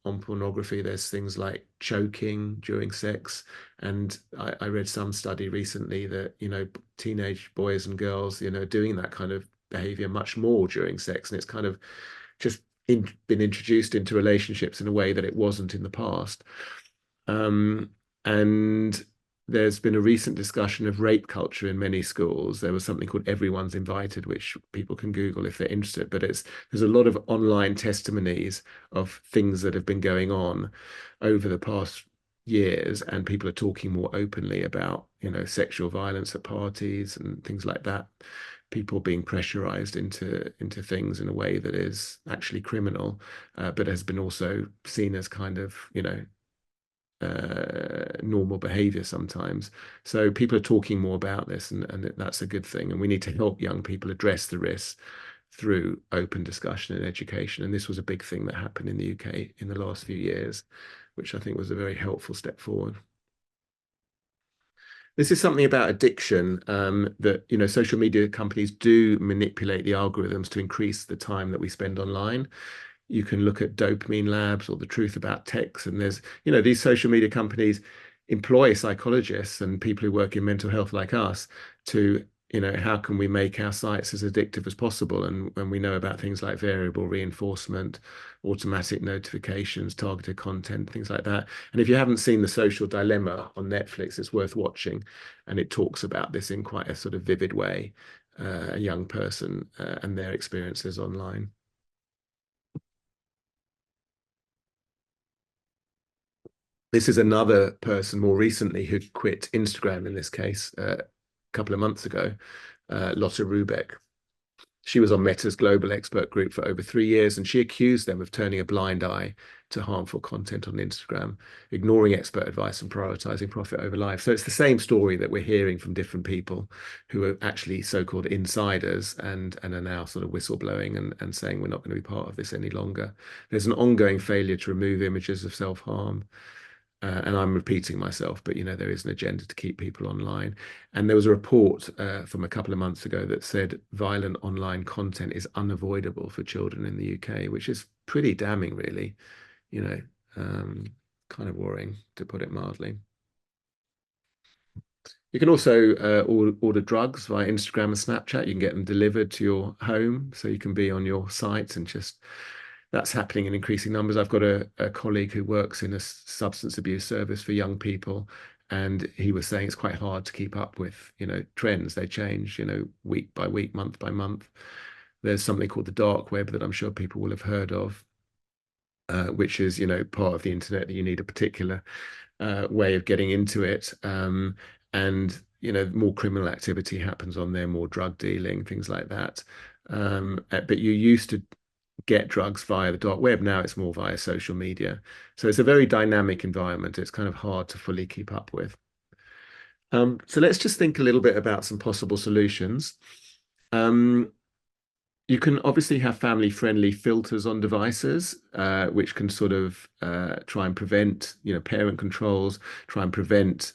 on pornography, there's things like choking during sex. And I read some study recently that, teenage boys and girls, doing that kind of behavior much more during sex. And it's kind of just been introduced into relationships in a way that it wasn't in the past. And there's been a recent discussion of rape culture in many schools. There was something called Everyone's Invited, which people can Google if they're interested. But there's a lot of online testimonies of things that have been going on over the past years, and people are talking more openly about, sexual violence at parties and things like that. People being pressurized into things in a way that is actually criminal, but has been also seen as kind of, normal behavior sometimes. So people are talking more about this, and that's a good thing. And we need to help young people address the risks through open discussion and education. And this was a big thing that happened in the UK in the last few years, which I think was a very helpful step forward. This is something about addiction, that, social media companies do manipulate the algorithms to increase the time that we spend online. You can look at dopamine labs or the truth about text, and there's, these social media companies employ psychologists and people who work in mental health like us to, how can we make our sites as addictive as possible? And when we know about things like variable reinforcement, automatic notifications, targeted content, things like that. And if you haven't seen The Social Dilemma on Netflix, it's worth watching. And it talks about this in quite a sort of vivid way, a young person and their experiences online. This is another person more recently who quit Instagram, in this case, a couple of months ago, Lotte Rubeck. She was on Meta's global expert group for over 3 years, and she accused them of turning a blind eye to harmful content on Instagram, ignoring expert advice and prioritizing profit over life. So it's the same story that we're hearing from different people who are actually so-called insiders and are now sort of whistleblowing and saying we're not going to be part of this any longer. There's an ongoing failure to remove images of self-harm. And I'm repeating myself, but there is an agenda to keep people online. And there was a report from a couple of months ago that said violent online content is unavoidable for children in the UK, which is pretty damning, really. Kind of worrying, to put it mildly. You can also order drugs via Instagram and Snapchat. You can get them delivered to your home, so you can be on your site and just. That's happening in increasing numbers. I've got a colleague who works in a substance abuse service for young people, and he was saying it's quite hard to keep up with, trends. They change, week by week, month by month. There's something called the dark web that I'm sure people will have heard of, which is, part of the internet that you need a particular way of getting into it. And, more criminal activity happens on there, more drug dealing, things like that. But you used to get drugs via the dark web. Now it's more via social media. So it's a very dynamic environment. It's kind of hard to fully keep up with. So let's just think a little bit about some possible solutions. You can obviously have family-friendly filters on devices, which can sort of try and prevent, parent controls, try and prevent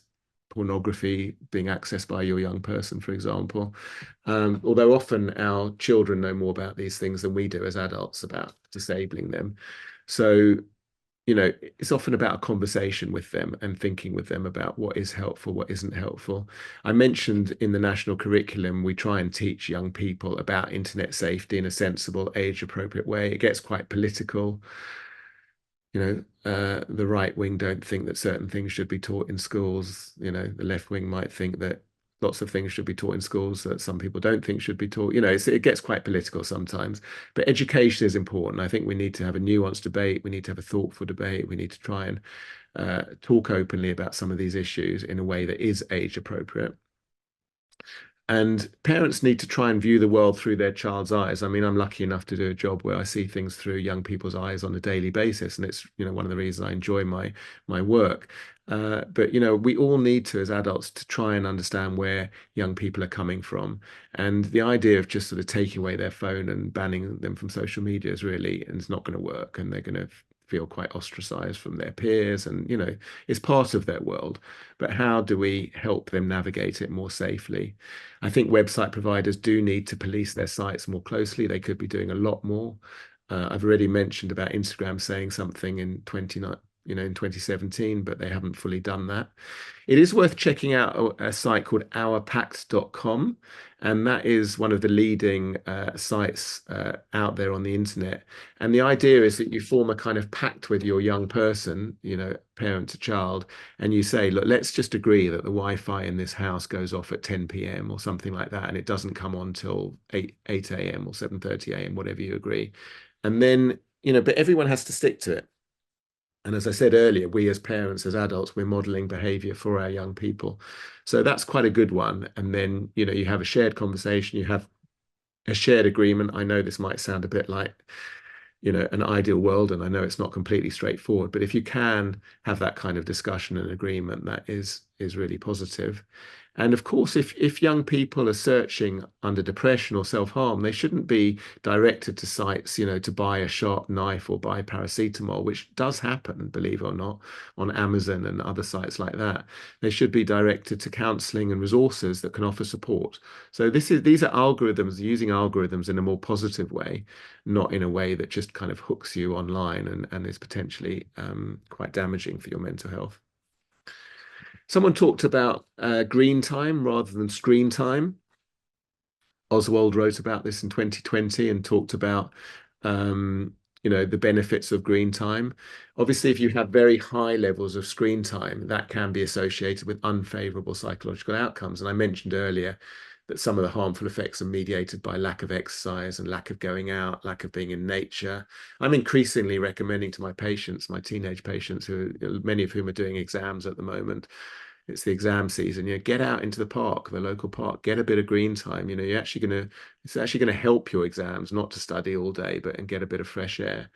pornography being accessed by your young person, for example. Although often our children know more about these things than we do as adults about disabling them. So, it's often about a conversation with them and thinking with them about what is helpful, what isn't helpful. I mentioned in the national curriculum, we try and teach young people about internet safety in a sensible, age-appropriate way. It gets quite political. The right wing don't think that certain things should be taught in schools. The left wing might think that lots of things should be taught in schools that some people don't think should be taught. It gets quite political sometimes, but education is important. I think we need to have a nuanced debate. We need to have a thoughtful debate. We need to try and talk openly about some of these issues in a way that is age appropriate. And parents need to try and view the world through their child's eyes. I mean, I'm lucky enough to do a job where I see things through young people's eyes on a daily basis, and it's one of the reasons I enjoy my work. But we all need to, as adults, to try and understand where young people are coming from. And the idea of just sort of taking away their phone and banning them from social media is really, and it's not going to work, and they're going to feel quite ostracized from their peers, and it's part of their world. But how do we help them navigate it more safely? I think website providers do need to police their sites more closely. They could be doing a lot more. I've already mentioned about Instagram saying something in in 2017, but they haven't fully done that. It is worth checking out a site called ourpact.com, and that is one of the leading sites out there on the internet. And the idea is that you form a kind of pact with your young person, parent to child, and you say, look, let's just agree that the Wi-Fi in this house goes off at 10 p.m. or something like that, and it doesn't come on till 8 a.m. or 7:30 a.m., whatever you agree. And then, but everyone has to stick to it. And as I said earlier, we as parents, as adults, we're modeling behavior for our young people. So that's quite a good one. And then, you have a shared conversation, you have a shared agreement. I know this might sound a bit like, an ideal world, and I know it's not completely straightforward, but if you can have that kind of discussion and agreement, that is really positive. And of course, if young people are searching under depression or self-harm, they shouldn't be directed to sites, to buy a sharp knife or buy paracetamol, which does happen, believe it or not, on Amazon and other sites like that. They should be directed to counseling and resources that can offer support. So these are algorithms, using algorithms in a more positive way, not in a way that just kind of hooks you online and is potentially quite damaging for your mental health. Someone talked about green time rather than screen time. Oswald wrote about this in 2020 and talked about, the benefits of green time. Obviously, if you have very high levels of screen time, that can be associated with unfavorable psychological outcomes. And I mentioned earlier that some of the harmful effects are mediated by lack of exercise and lack of going out, lack of being in nature. I'm increasingly recommending to my patients, my teenage patients, many of whom are doing exams at the moment, it's the exam season, get out into the park, the local park, get a bit of green time. It's actually gonna help your exams, not to study all day, and get a bit of fresh air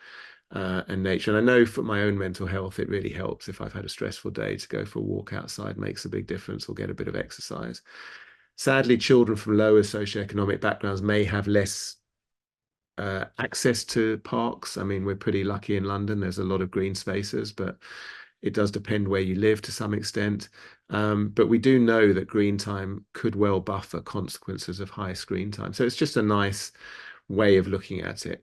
and nature. And I know for my own mental health, it really helps if I've had a stressful day to go for a walk outside, makes a big difference, or get a bit of exercise. Sadly, children from lower socioeconomic backgrounds may have less access to parks. I mean, we're pretty lucky in London. There's a lot of green spaces, but it does depend where you live to some extent. But we do know that green time could well buffer consequences of high screen time. So it's just a nice way of looking at it,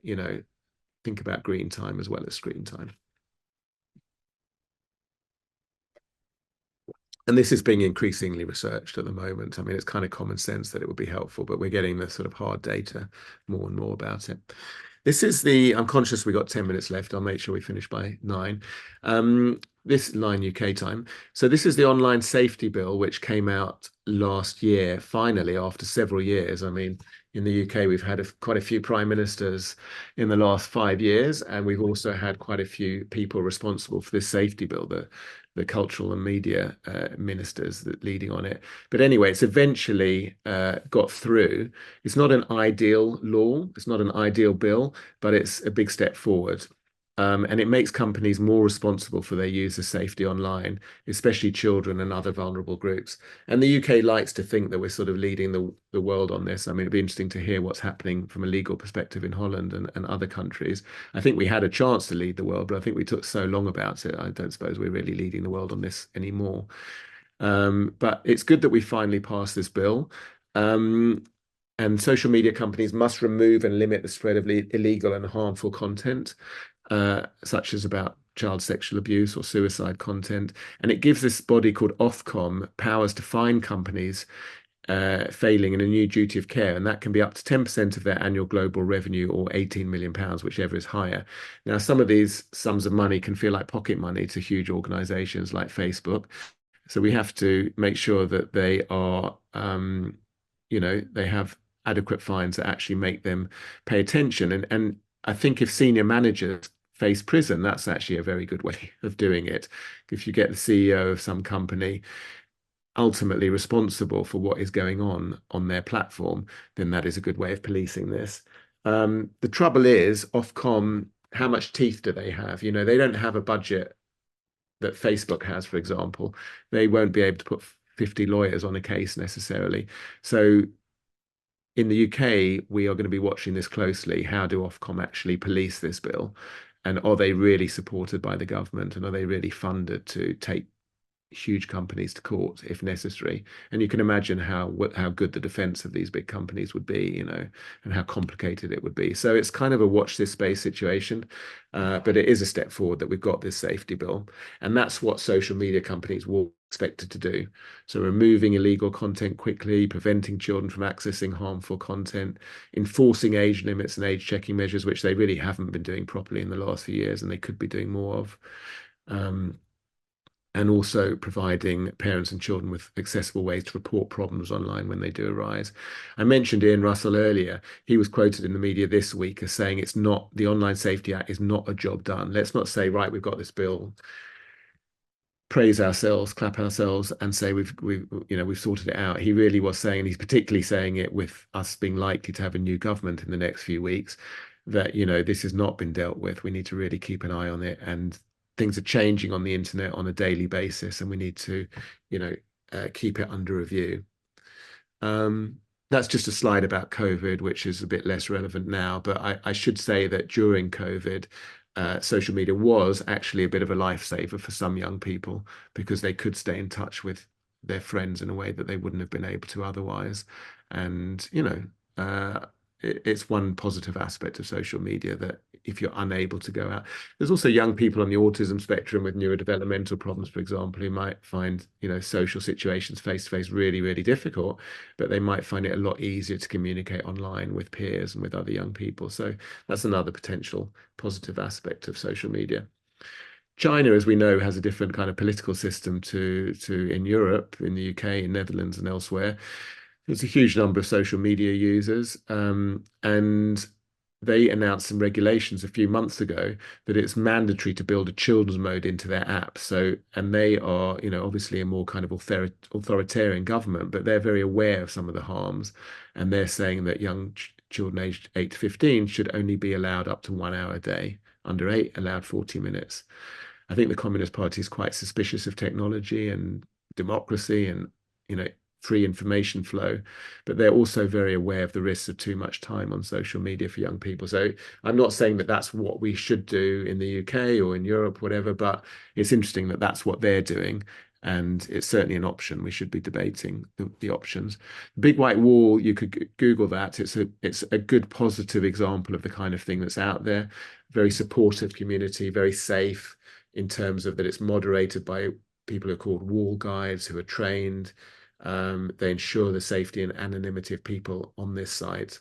think about green time as well as screen time. And this is being increasingly researched at the moment. I mean, it's kind of common sense that it would be helpful, but we're getting the sort of hard data more and more about it. This is I'm conscious we got 10 minutes left. I'll make sure we finish by 9. This 9 UK time. So this is the online safety bill, which came out last year, finally, after several years. I mean, in the UK, we've had quite a few prime ministers in the last 5 years, and we've also had quite a few people responsible for this safety bill, the cultural and media ministers that leading on it. But anyway, it's eventually got through. It's not an ideal law, it's not an ideal bill, but it's a big step forward. And it makes companies more responsible for their user safety online, especially children and other vulnerable groups. And the UK likes to think that we're sort of leading the world on this. I mean, it'd be interesting to hear what's happening from a legal perspective in Holland and other countries. I think we had a chance to lead the world, but I think we took so long about it. I don't suppose we're really leading the world on this anymore. But it's good that we finally passed this bill. And social media companies must remove and limit the spread of illegal and harmful content, such as about child sexual abuse or suicide content. And it gives this body called Ofcom powers to fine companies failing in a new duty of care, and that can be up to 10% of their annual global revenue or £18 million, whichever is higher. Now, some of these sums of money can feel like pocket money to huge organizations like Facebook. So we have to make sure that they are, they have adequate fines that actually make them pay attention. And I think if senior managers face prison, that's actually a very good way of doing it. If you get the CEO of some company ultimately responsible for what is going on their platform, then that is a good way of policing this. The trouble is, Ofcom, how much teeth do they have? They don't have a budget that Facebook has, for example. They won't be able to put 50 lawyers on a case necessarily. So in the UK, we are going to be watching this closely. How do Ofcom actually police this bill? And are they really supported by the government? And are they really funded to take huge companies to court if necessary. And you can imagine how good the defense of these big companies would be, you know, and how complicated it would be. So it's kind of a watch this space situation, but it is a step forward that we've got this safety bill, and that's what social media companies will expected to do. So removing illegal content quickly, preventing children from accessing harmful content, enforcing age limits and age checking measures, which they really haven't been doing properly in the last few years, and they could be doing more of. And also providing parents and children with accessible ways to report problems online when they do arise. I mentioned Ian Russell earlier. He was quoted in the media this week as saying it's not, the Online Safety Act is not a job done. Let's not say, right, we've got this bill, praise ourselves, clap ourselves, and say we've sorted it out. He really was saying, and he's particularly saying it with us being likely to have a new government in the next few weeks, that, you know, this has not been dealt with. We need to really keep an eye on it, and things are changing on the internet on a daily basis, and we need to, you know, keep it under review. That's just a slide about COVID, which is a bit less relevant now, but I should say that during COVID, social media was actually a bit of a lifesaver for some young people, because they could stay in touch with their friends in a way that they wouldn't have been able to otherwise. And, you know, it's one positive aspect of social media, that if you're unable to go out, there's also young people on the autism spectrum with neurodevelopmental problems, for example, who might find, you know, social situations face to face really, really difficult, but they might find it a lot easier to communicate online with peers and with other young people. So that's another potential positive aspect of social media. China, as we know, has a different kind of political system to in Europe, in the UK, in Netherlands, and elsewhere. There's a huge number of social media users, and they announced some regulations a few months ago that it's mandatory to build a children's mode into their app. So, and they are, you know, obviously a more kind of authoritarian government, but they're very aware of some of the harms, and they're saying that young children aged 8 to 15 should only be allowed up to 1 hour a day. Under 8, allowed 40 minutes. I think the Communist Party is quite suspicious of technology and democracy and, you know, free information flow, but they're also very aware of the risks of too much time on social media for young people. So I'm not saying that that's what we should do in the UK or in Europe, whatever, but it's interesting that that's what they're doing. And it's certainly an option. We should be debating the options. Big White Wall, you could Google that. It's a good positive example of the kind of thing that's out there. Very supportive community, very safe in terms of that it's moderated by people who are called wall guides, who are trained. They ensure the safety and anonymity of people on this site.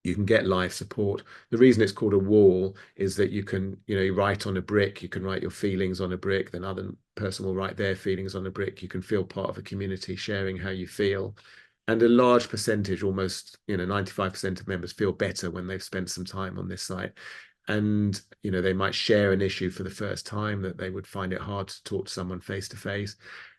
You can get live support. The reason it's called a wall is that you can, you know, you write on a brick, you can write your feelings on a brick, then other person will write their feelings on a brick. You can feel part of a community, sharing how you feel. And a large percentage, almost, you know, 95% of members feel better when they've spent some time on this site. And, you know, they might share an issue for the first time that they would find it hard to talk to someone face to face.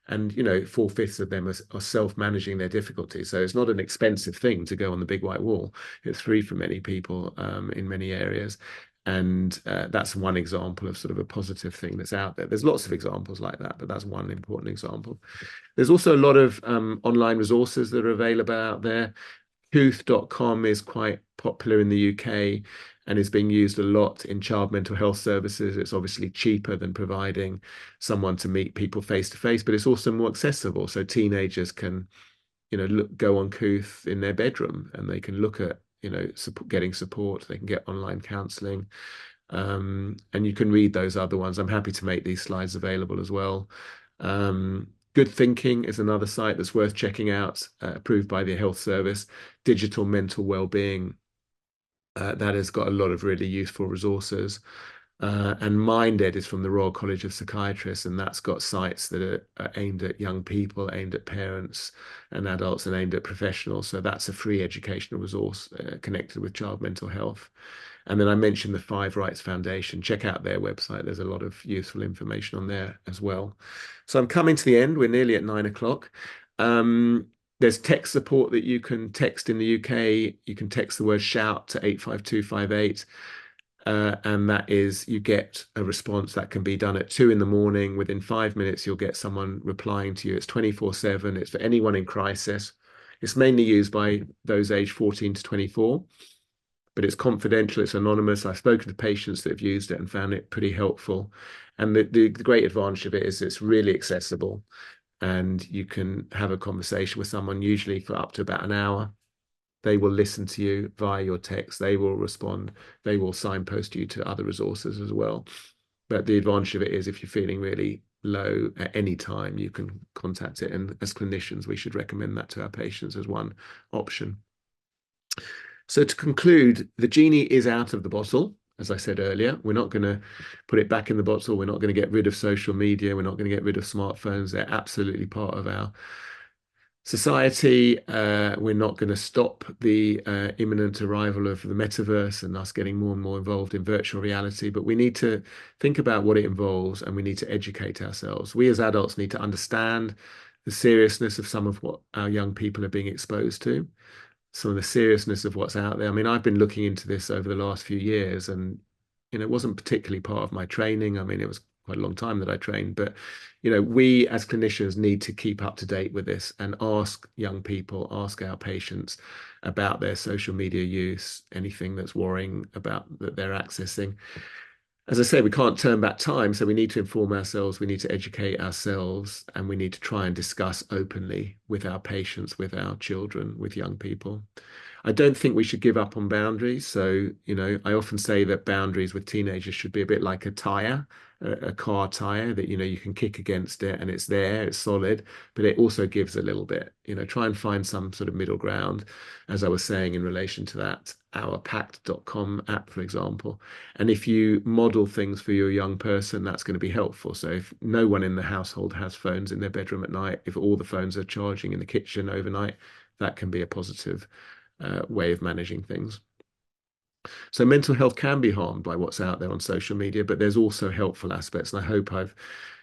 And, you know, 4/5 of them are self-managing their difficulties. So it's not an expensive thing to go on the Big White Wall. It's free for many people in many areas. And that's one example of sort of a positive thing that's out there. There's lots of examples like that, but that's one important example. There's also a lot of online resources that are available out there. Couth.com is quite popular in the UK and is being used a lot in child mental health services. It's obviously cheaper than providing someone to meet people face to face, but it's also more accessible. So teenagers can, you know, go on Couth in their bedroom, and they can look at, you know, getting support. They can get online counselling, and you can read those other ones. I'm happy to make these slides available as well. Good Thinking is another site that's worth checking out, approved by the Health Service. Digital mental well-being, that has got a lot of really useful resources. And MindEd is from the Royal College of Psychiatrists, and that's got sites that are aimed at young people, aimed at parents and adults, and aimed at professionals. So that's a free educational resource connected with child mental health. And then I mentioned the Five Rights Foundation. Check out their website. There's a lot of useful information on there as well. So I'm coming to the end. We're nearly at 9 o'clock. There's text support that you can text in the UK. You can text the word shout to 85258. And that is, you get a response that can be done at 2 in the morning. Within 5 minutes, you'll get someone replying to you. It's 24/7. It's for anyone in crisis. It's mainly used by those aged 14 to 24. but it's confidential, it's anonymous. I've spoken to patients that have used it and found it pretty helpful. And the great advantage of it is it's really accessible, and you can have a conversation with someone usually for up to about an hour. They will listen to you via your text. They will respond. They will signpost you to other resources as well. But the advantage of it is if you're feeling really low at any time, you can contact it. And as clinicians, we should recommend that to our patients as one option. So to conclude, the genie is out of the bottle. As I said earlier, we're not going to put it back in the bottle. We're not going to get rid of social media. We're not going to get rid of smartphones. They're absolutely part of our society. We're not going to stop the imminent arrival of the metaverse and us getting more and more involved in virtual reality, but we need to think about what it involves, and we need to educate ourselves. We as adults need to understand the seriousness of some of what our young people are being exposed to, some of the seriousness of what's out there. I mean, I've been looking into this over the last few years, and it wasn't particularly part of my training. I mean, it was quite a long time that I trained, but we as clinicians need to keep up to date with this and ask young people, ask our patients about their social media use, anything that's worrying about that they're accessing. As I say, we can't turn back time, so we need to inform ourselves, we need to educate ourselves, and we need to try and discuss openly with our patients, with our children, with young people. I don't think we should give up on boundaries. So, I often say that boundaries with teenagers should be a bit like a tire, a car tire that, you can kick against it and it's there, it's solid, but it also gives a little bit, try and find some sort of middle ground, as I was saying in relation to that ourpact.com app, for example. And if you model things for your young person, that's going to be helpful. So if no one in the household has phones in their bedroom at night, if all the phones are charging in the kitchen overnight, that can be a positive way of managing things. So mental health can be harmed by what's out there on social media, but there's also helpful aspects. And I hope I've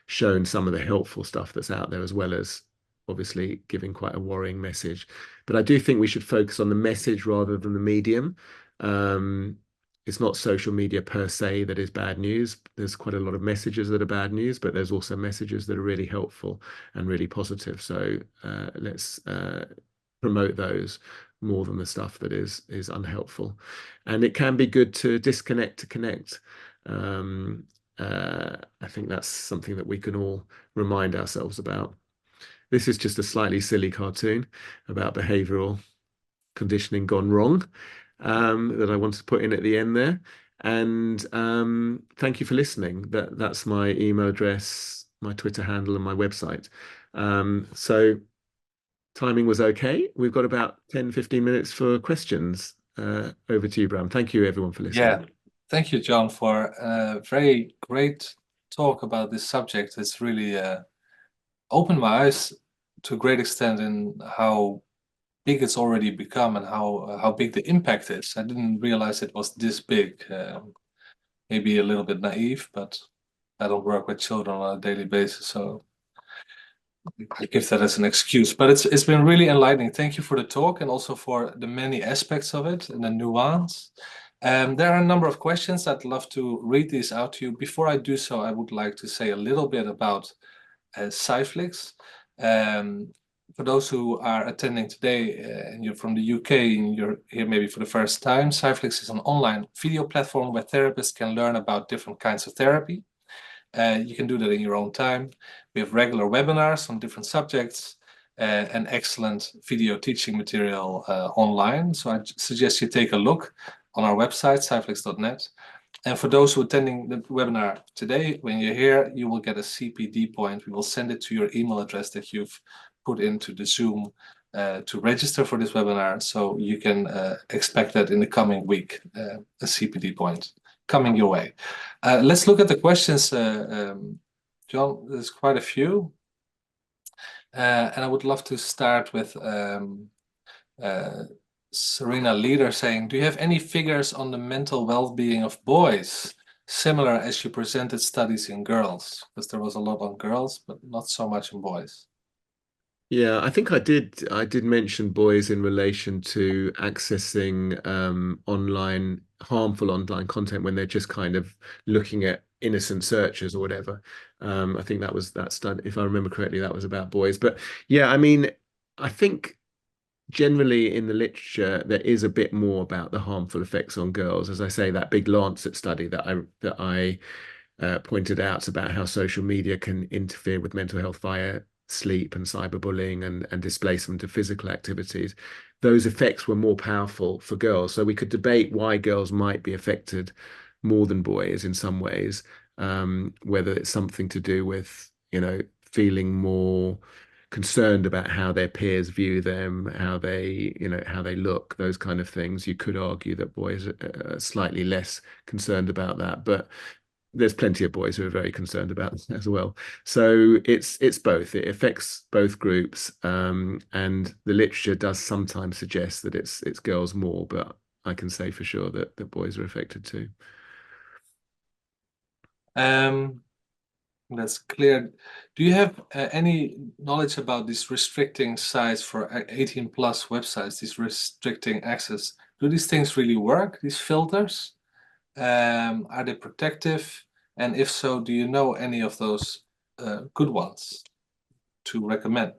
shown some of the helpful stuff that's out there, as well as obviously giving quite a worrying message. But I do think we should focus on the message rather than the medium. It's not social media per se that is bad news. There's quite a lot of messages that are bad news, but there's also messages that are really helpful and really positive. So let's promote those more than the stuff that is unhelpful. And it can be good to disconnect to connect. I think that's something that we can all remind ourselves about. This is just a slightly silly cartoon about behavioral conditioning gone wrong, that I wanted to put in at the end there. And thank you for listening. That's my email address, my Twitter handle, and my website. So timing was okay. We've got about 10-15 minutes for questions. Over to you, Bram. Thank you, everyone, for listening. Yeah, thank you, John, for a very great talk about this subject. It's really opened my eyes to a great extent in how big it's already become and how big the impact is. I didn't realize it was this big. Maybe a little bit naive, but I don't work with children on a daily basis, so I give that as an excuse. But it's been really enlightening. Thank you for the talk and also for the many aspects of it and the nuance. There are a number of questions. I'd love to read these out to you. Before I do so, I would like to say a little bit about Cyflix. For those who are attending today and you're from the UK and you're here maybe for the first time, Cyflix is an online video platform where therapists can learn about different kinds of therapy. You can do that in your own time. We have regular webinars on different subjects and excellent video teaching material online. So I suggest you take a look on our website, cyflix.net. And for those who are attending the webinar today, when you're here, you will get a CPD point. We will send it to your email address that you've put into the Zoom to register for this webinar. So you can expect that in the coming week, a CPD point coming your way. Let's look at the questions, John. There's quite a few. And I would love to start with Serena Leader saying, do you have any figures on the mental well-being of boys, similar as you presented studies in girls? Because there was a lot on girls, but not so much in boys. Yeah, I think I did mention boys in relation to accessing harmful online content when they're just kind of looking at innocent searches or whatever. I think that study, if I remember correctly, that was about boys. But yeah, I mean, I think generally in the literature, there is a bit more about the harmful effects on girls. As I say, that big Lancet study that I pointed out about how social media can interfere with mental health via sleep and cyberbullying and displacement of physical activities. Those effects were more powerful for girls. So we could debate why girls might be affected more than boys in some ways, whether it's something to do with, feeling more concerned about how their peers view them, how they look, those kind of things. You could argue that boys are slightly less concerned about that, but there's plenty of boys who are very concerned about this as well. So it's both. It affects both groups, and the literature does sometimes suggest that it's girls more, but I can say for sure that the boys are affected too. Um, that's clear. Do you have any knowledge about these restricting sites for 18 plus websites, these restricting access? Do these things really work, these filters? Are they protective? And if so, do you know any of those good ones to recommend?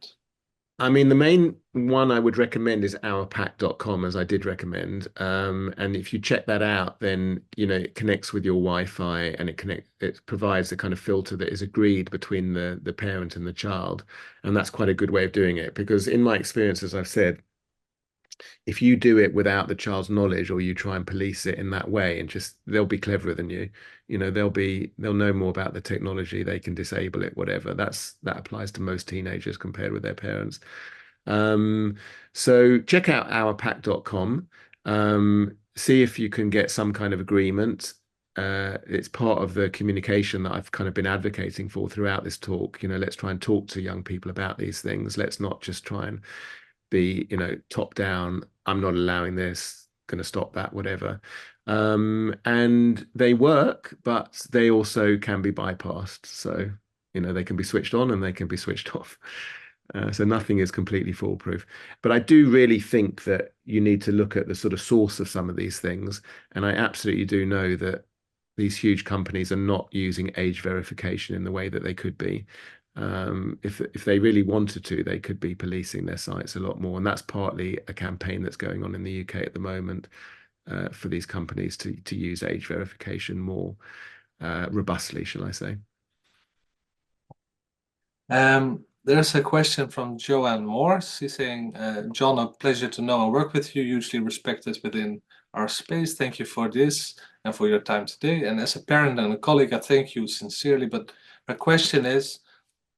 I mean, the main one I would recommend is ourpack.com, as I did recommend. And if you check that out, then it connects with your Wi-Fi and it provides a kind of filter that is agreed between the parent and the child. And that's quite a good way of doing it because in my experience, as I've said, if you do it without the child's knowledge or you try and police it in that way and just they'll be cleverer than you, they'll know more about the technology, they can disable it, whatever. That applies to most teenagers compared with their parents. um so check out ourpack.com. See if you can get some kind of agreement. It's part of the communication that I've kind of been advocating for throughout this talk. Let's try and talk to young people about these things. Let's not just try and be, top down. I'm not allowing this, going to stop that, whatever. And they work, but they also can be bypassed. So, they can be switched on and they can be switched off. So nothing is completely foolproof. But I do really think that you need to look at the sort of source of some of these things. And I absolutely do know that these huge companies are not using age verification in the way that they could be. If they really wanted to, they could be policing their sites a lot more. And that's partly a campaign that's going on in the UK at the moment, for these companies to use age verification more robustly, shall I say. There's a question from Joanne Morse. She's saying, John, a pleasure to know and work with you, hugely respected within our space. Thank you for this and for your time today. And as a parent and a colleague, I thank you sincerely. But my question is,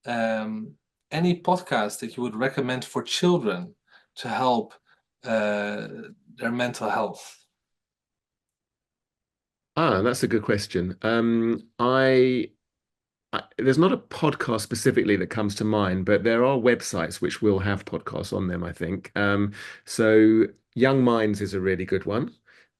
any podcast that you would recommend for children to help their mental health? That's a good question. There's not a podcast specifically that comes to mind, but there are websites which will have podcasts on them, I think. So Young Minds is a really good one.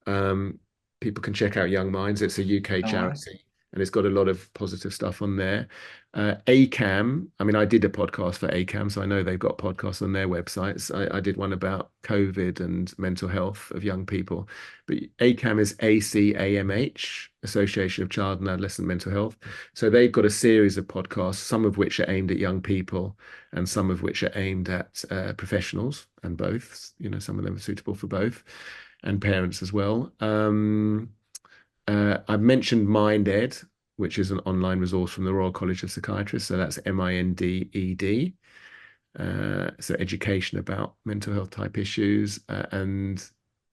Um, People can check out Young Minds. It's a UK All right. charity and it's got a lot of positive stuff on there. ACAM, I mean, I did a podcast for ACAM, so I know they've got podcasts on their websites. I did one about COVID and mental health of young people. But ACAM is ACAMH, Association of Child and Adolescent Mental Health. So they've got a series of podcasts, some of which are aimed at young people and some of which are aimed at professionals, and both. Some of them are suitable for both and parents as well. I've mentioned MindEd, which is an online resource from the Royal College of Psychiatrists. So that's MINDED. So education about mental health type issues. And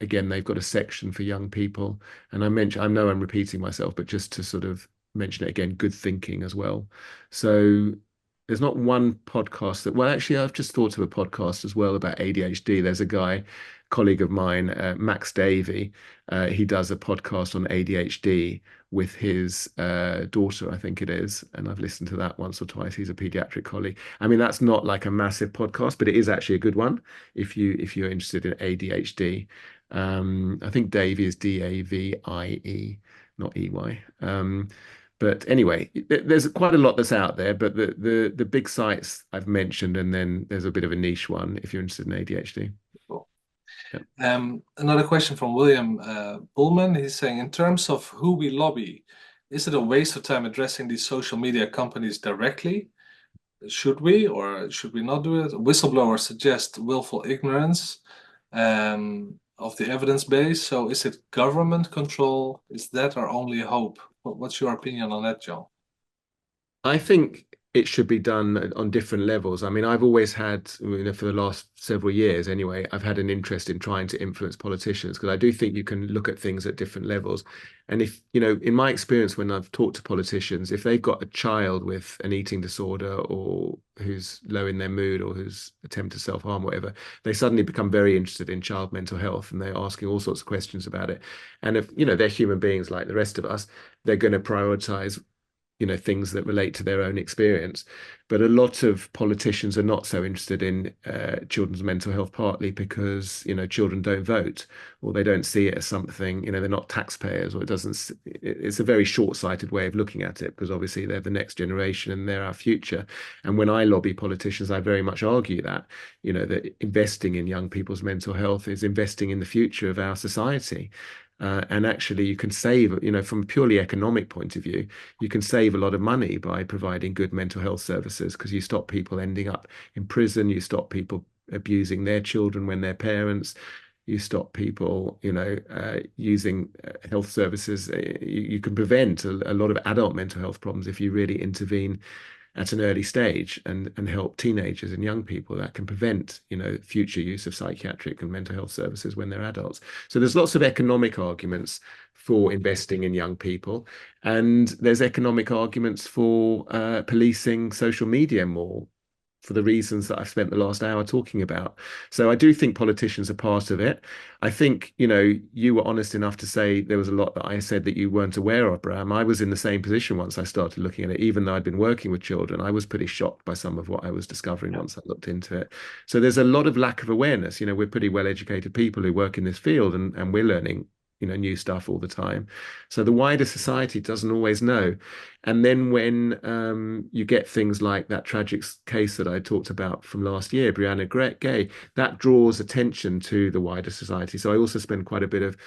again, they've got a section for young people. And I know I'm repeating myself, but just to sort of mention it again, good thinking as well. So there's not one podcast well, actually, I've just thought of a podcast as well about ADHD. There's a guy, colleague of mine, Max Davey. He does a podcast on ADHD with his daughter, I think it is. And I've listened to that once or twice. He's a pediatric colleague. I mean, that's not like a massive podcast, but it is actually a good one if you're interested in ADHD. I think Davey is Davie, not EY. But anyway, there's quite a lot that's out there, but the big sites I've mentioned, and then there's a bit of a niche one if you're interested in ADHD. Cool. Yeah. Another question from William Bullman. He's saying, in terms of who we lobby, is it a waste of time addressing these social media companies directly? should we or should we not do it? Whistleblowers suggest willful ignorance of the evidence base. So is it government control? Is that our only hope? What's your opinion on that, John? I think it should be done on different levels. I mean, I've always had, for the last several years anyway, I've had an interest in trying to influence politicians because I do think you can look at things at different levels. And if, in my experience, when I've talked to politicians, if they've got a child with an eating disorder or who's low in their mood or who's attempted self-harm, whatever, they suddenly become very interested in child mental health and they're asking all sorts of questions about it. And if, they're human beings like the rest of us, they're going to prioritize things that relate to their own experience. But a lot of politicians are not so interested in children's mental health, partly because, children don't vote or they don't see it as something, they're not taxpayers, or it's a very short-sighted way of looking at it because obviously they're the next generation and they're our future. And when I lobby politicians, I very much argue that, that investing in young people's mental health is investing in the future of our society. And actually, you can save, from a purely economic point of view, you can save a lot of money by providing good mental health services because you stop people ending up in prison, you stop people abusing their children when they're parents, you stop people, using health services. You can prevent a lot of adult mental health problems if you really intervene at an early stage and help teenagers and young people. That can prevent, future use of psychiatric and mental health services when they're adults. So there's lots of economic arguments for investing in young people, and there's economic arguments for policing social media more, for the reasons that I've spent the last hour talking about. So I do think politicians are part of it. I think, you were honest enough to say there was a lot that I said that you weren't aware of, Bram. I was in the same position once I started looking at it, even though I'd been working with children. I was pretty shocked by some of what I was discovering once I looked into it. So there's a lot of lack of awareness. We're pretty well-educated people who work in this field, and we're learning, new stuff all the time. So the wider society doesn't always know. And then when you get things like that tragic case that I talked about from last year, Brianna Gay, that draws attention to the wider society. So I also spend quite a bit of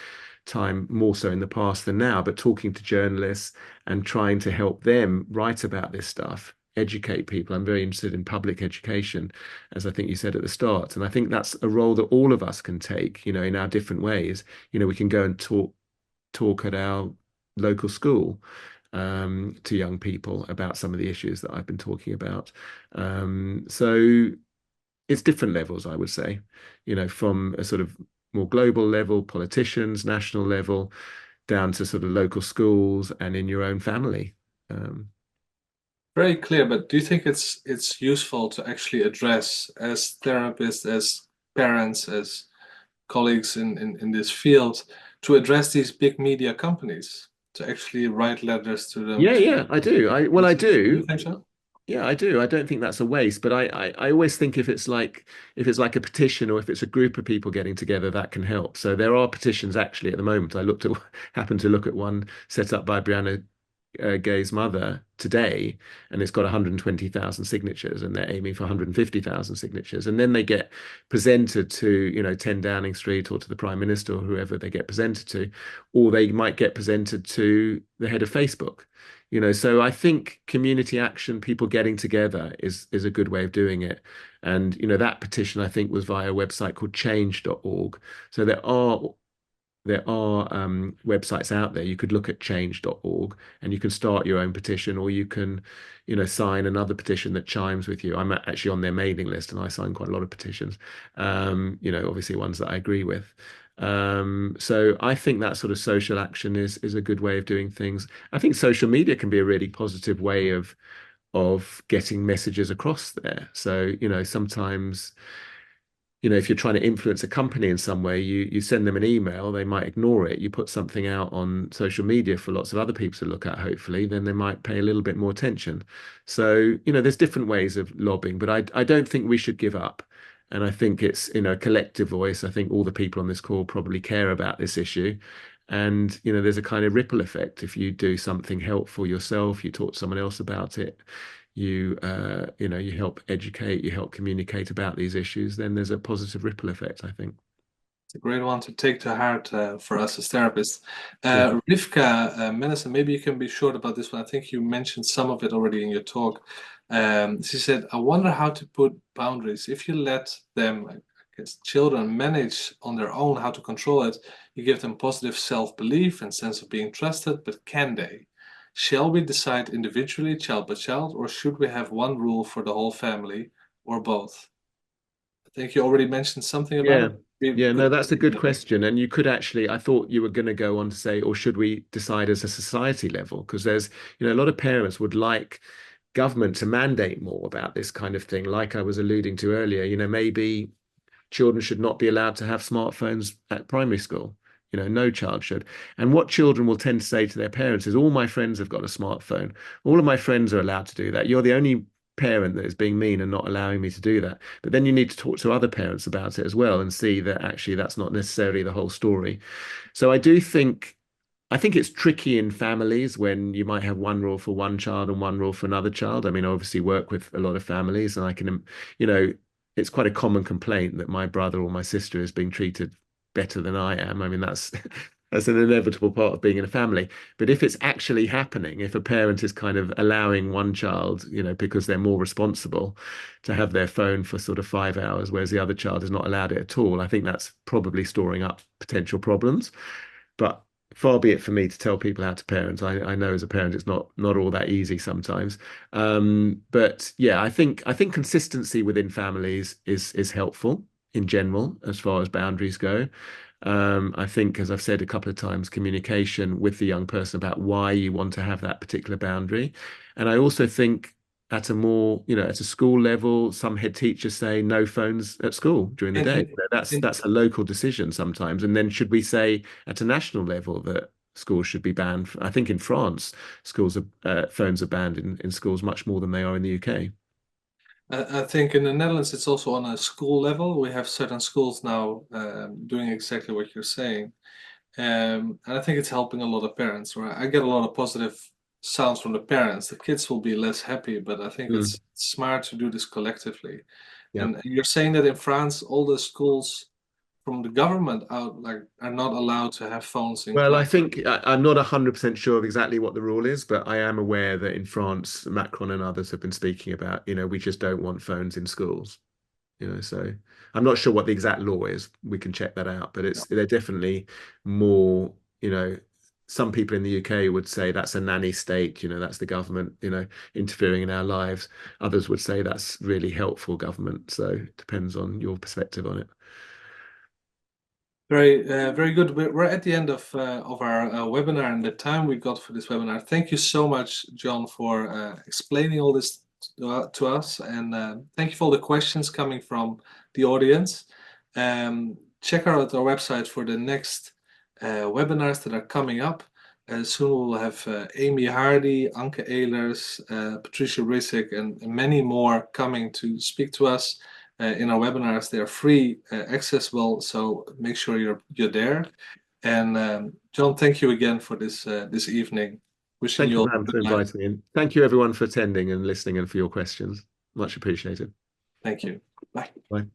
time, more so in the past than now, but talking to journalists and trying to help them write about this stuff, educate people. I'm very interested in public education, as I think you said at the start. And I think that's a role that all of us can take, in our different ways. We can go and talk at our local school to young people about some of the issues that I've been talking about. So it's different levels, I would say, from a sort of more global level, politicians, national level, down to sort of local schools and in your own family. Very clear, but do you think it's useful to actually address as therapists, as parents, as colleagues in this field, to address these big media companies, to actually write letters to them? Yeah, yeah, I do. I Do you do. think so? Yeah, I do. I don't think that's a waste, but I always think if it's like a petition or if it's a group of people getting together, that can help. So there are petitions actually at the moment. Happened to look at one set up by Brianna Gay's mother today, and it's got 120,000 signatures, and they're aiming for 150,000 signatures. And then they get presented to, 10 Downing Street or to the Prime Minister or whoever they get presented to, or they might get presented to the head of Facebook. So I think community action, people getting together is a good way of doing it. And, that petition, I think, was via a website called change.org. So there are websites out there. You could look at change.org and you can start your own petition, or you can, sign another petition that chimes with you. I'm actually on their mailing list and I sign quite a lot of petitions, obviously ones that I agree with. So I think that sort of social action is a good way of doing things. I think social media can be a really positive way of getting messages across there. So, sometimes if you're trying to influence a company in some way, you send them an email, they might ignore it. You put something out on social media for lots of other people to look at, hopefully, then they might pay a little bit more attention. So, there's different ways of lobbying, but I don't think we should give up. And I think it's, a collective voice. I think all the people on this call probably care about this issue. And, there's a kind of ripple effect. If you do something helpful yourself, you talk to someone else about it, you help educate, you help communicate about these issues, then there's a positive ripple effect, I think. It's a great one to take to heart for us as therapists. Yeah. Rivka Menison, maybe you can be short about this one. I think you mentioned some of it already in your talk. She said, I wonder how to put boundaries. If you let them, I guess, children manage on their own how to control it, you give them positive self-belief and sense of being trusted, but can they? Shall we decide individually, child by child, or should we have one rule for the whole family, or both? I think you already mentioned something about Yeah. it. Be Yeah, good. no, that's a good question. And you could actually, I thought you were going to go on to say, or should we decide as a society level? Because there's, a lot of parents would like government to mandate more about this kind of thing, like I was alluding to earlier. Maybe children should not be allowed to have smartphones at primary school. No child should. And what children will tend to say to their parents is, all my friends have got a smartphone. All of my friends are allowed to do that. You're the only parent that is being mean and not allowing me to do that. But then you need to talk to other parents about it as well and see that actually that's not necessarily the whole story. So I think it's tricky in families when you might have one rule for one child and one rule for another child. I mean, I obviously work with a lot of families, and I can, you know, it's quite a common complaint that my brother or my sister is being treated better than I am. I mean, that's that's an inevitable part of being in a family. But if it's actually happening, if a parent is kind of allowing one child, because they're more responsible, to have their phone for sort of 5 hours, whereas the other child is not allowed it at all, I think that's probably storing up potential problems. But far be it for me to tell people how to parent. I know as a parent it's not all that easy sometimes. But yeah, I think consistency within families is helpful in general as far as boundaries go. I think, as I've said a couple of times, communication with the young person about why you want to have that particular boundary. And I also think at a more, at a school level, some head teachers say no phones at school during the In, day. in, That's in, that's a local decision sometimes. And then should we say at a national level that schools should be banned? I think in France, phones are banned in schools much more than they are in the UK. I think in the Netherlands, it's also on a school level. We have certain schools now doing exactly what you're saying. And I think it's helping a lot of parents, right? I get a lot of positive sounds from the parents. The kids will be less happy, but I think Mm, it's smart to do this collectively. yeah. And you're saying that in France, all the schools from the government out like are not allowed to have phones in Well, I class. think I'm not 100% sure of exactly what the rule is, but I am aware that in France, Macron and others have been speaking about, we just don't want phones in schools. So I'm not sure what the exact law is. We can check that out, but they're definitely more, some people in the UK would say that's a nanny state, that's the government, interfering in our lives. Others would say that's really helpful government. So it depends on your perspective on it. Very good. We're at the end of our webinar and the time we got for this webinar. Thank you so much, John, for explaining all this to us, and thank you for all the questions coming from the audience. Check out our website for the next webinars that are coming up. Soon we'll have Amy Hardy, Anke Ehlers, Patricia Risick, and many more coming to speak to us in our webinars. They are free, accessible, so make sure you're there. And John, thank you again for this evening. Wishing Thank you you, all Ram, good for night. inviting me in. Thank you, everyone, for attending and listening and for your questions. Much appreciated. Thank you. Bye. Bye.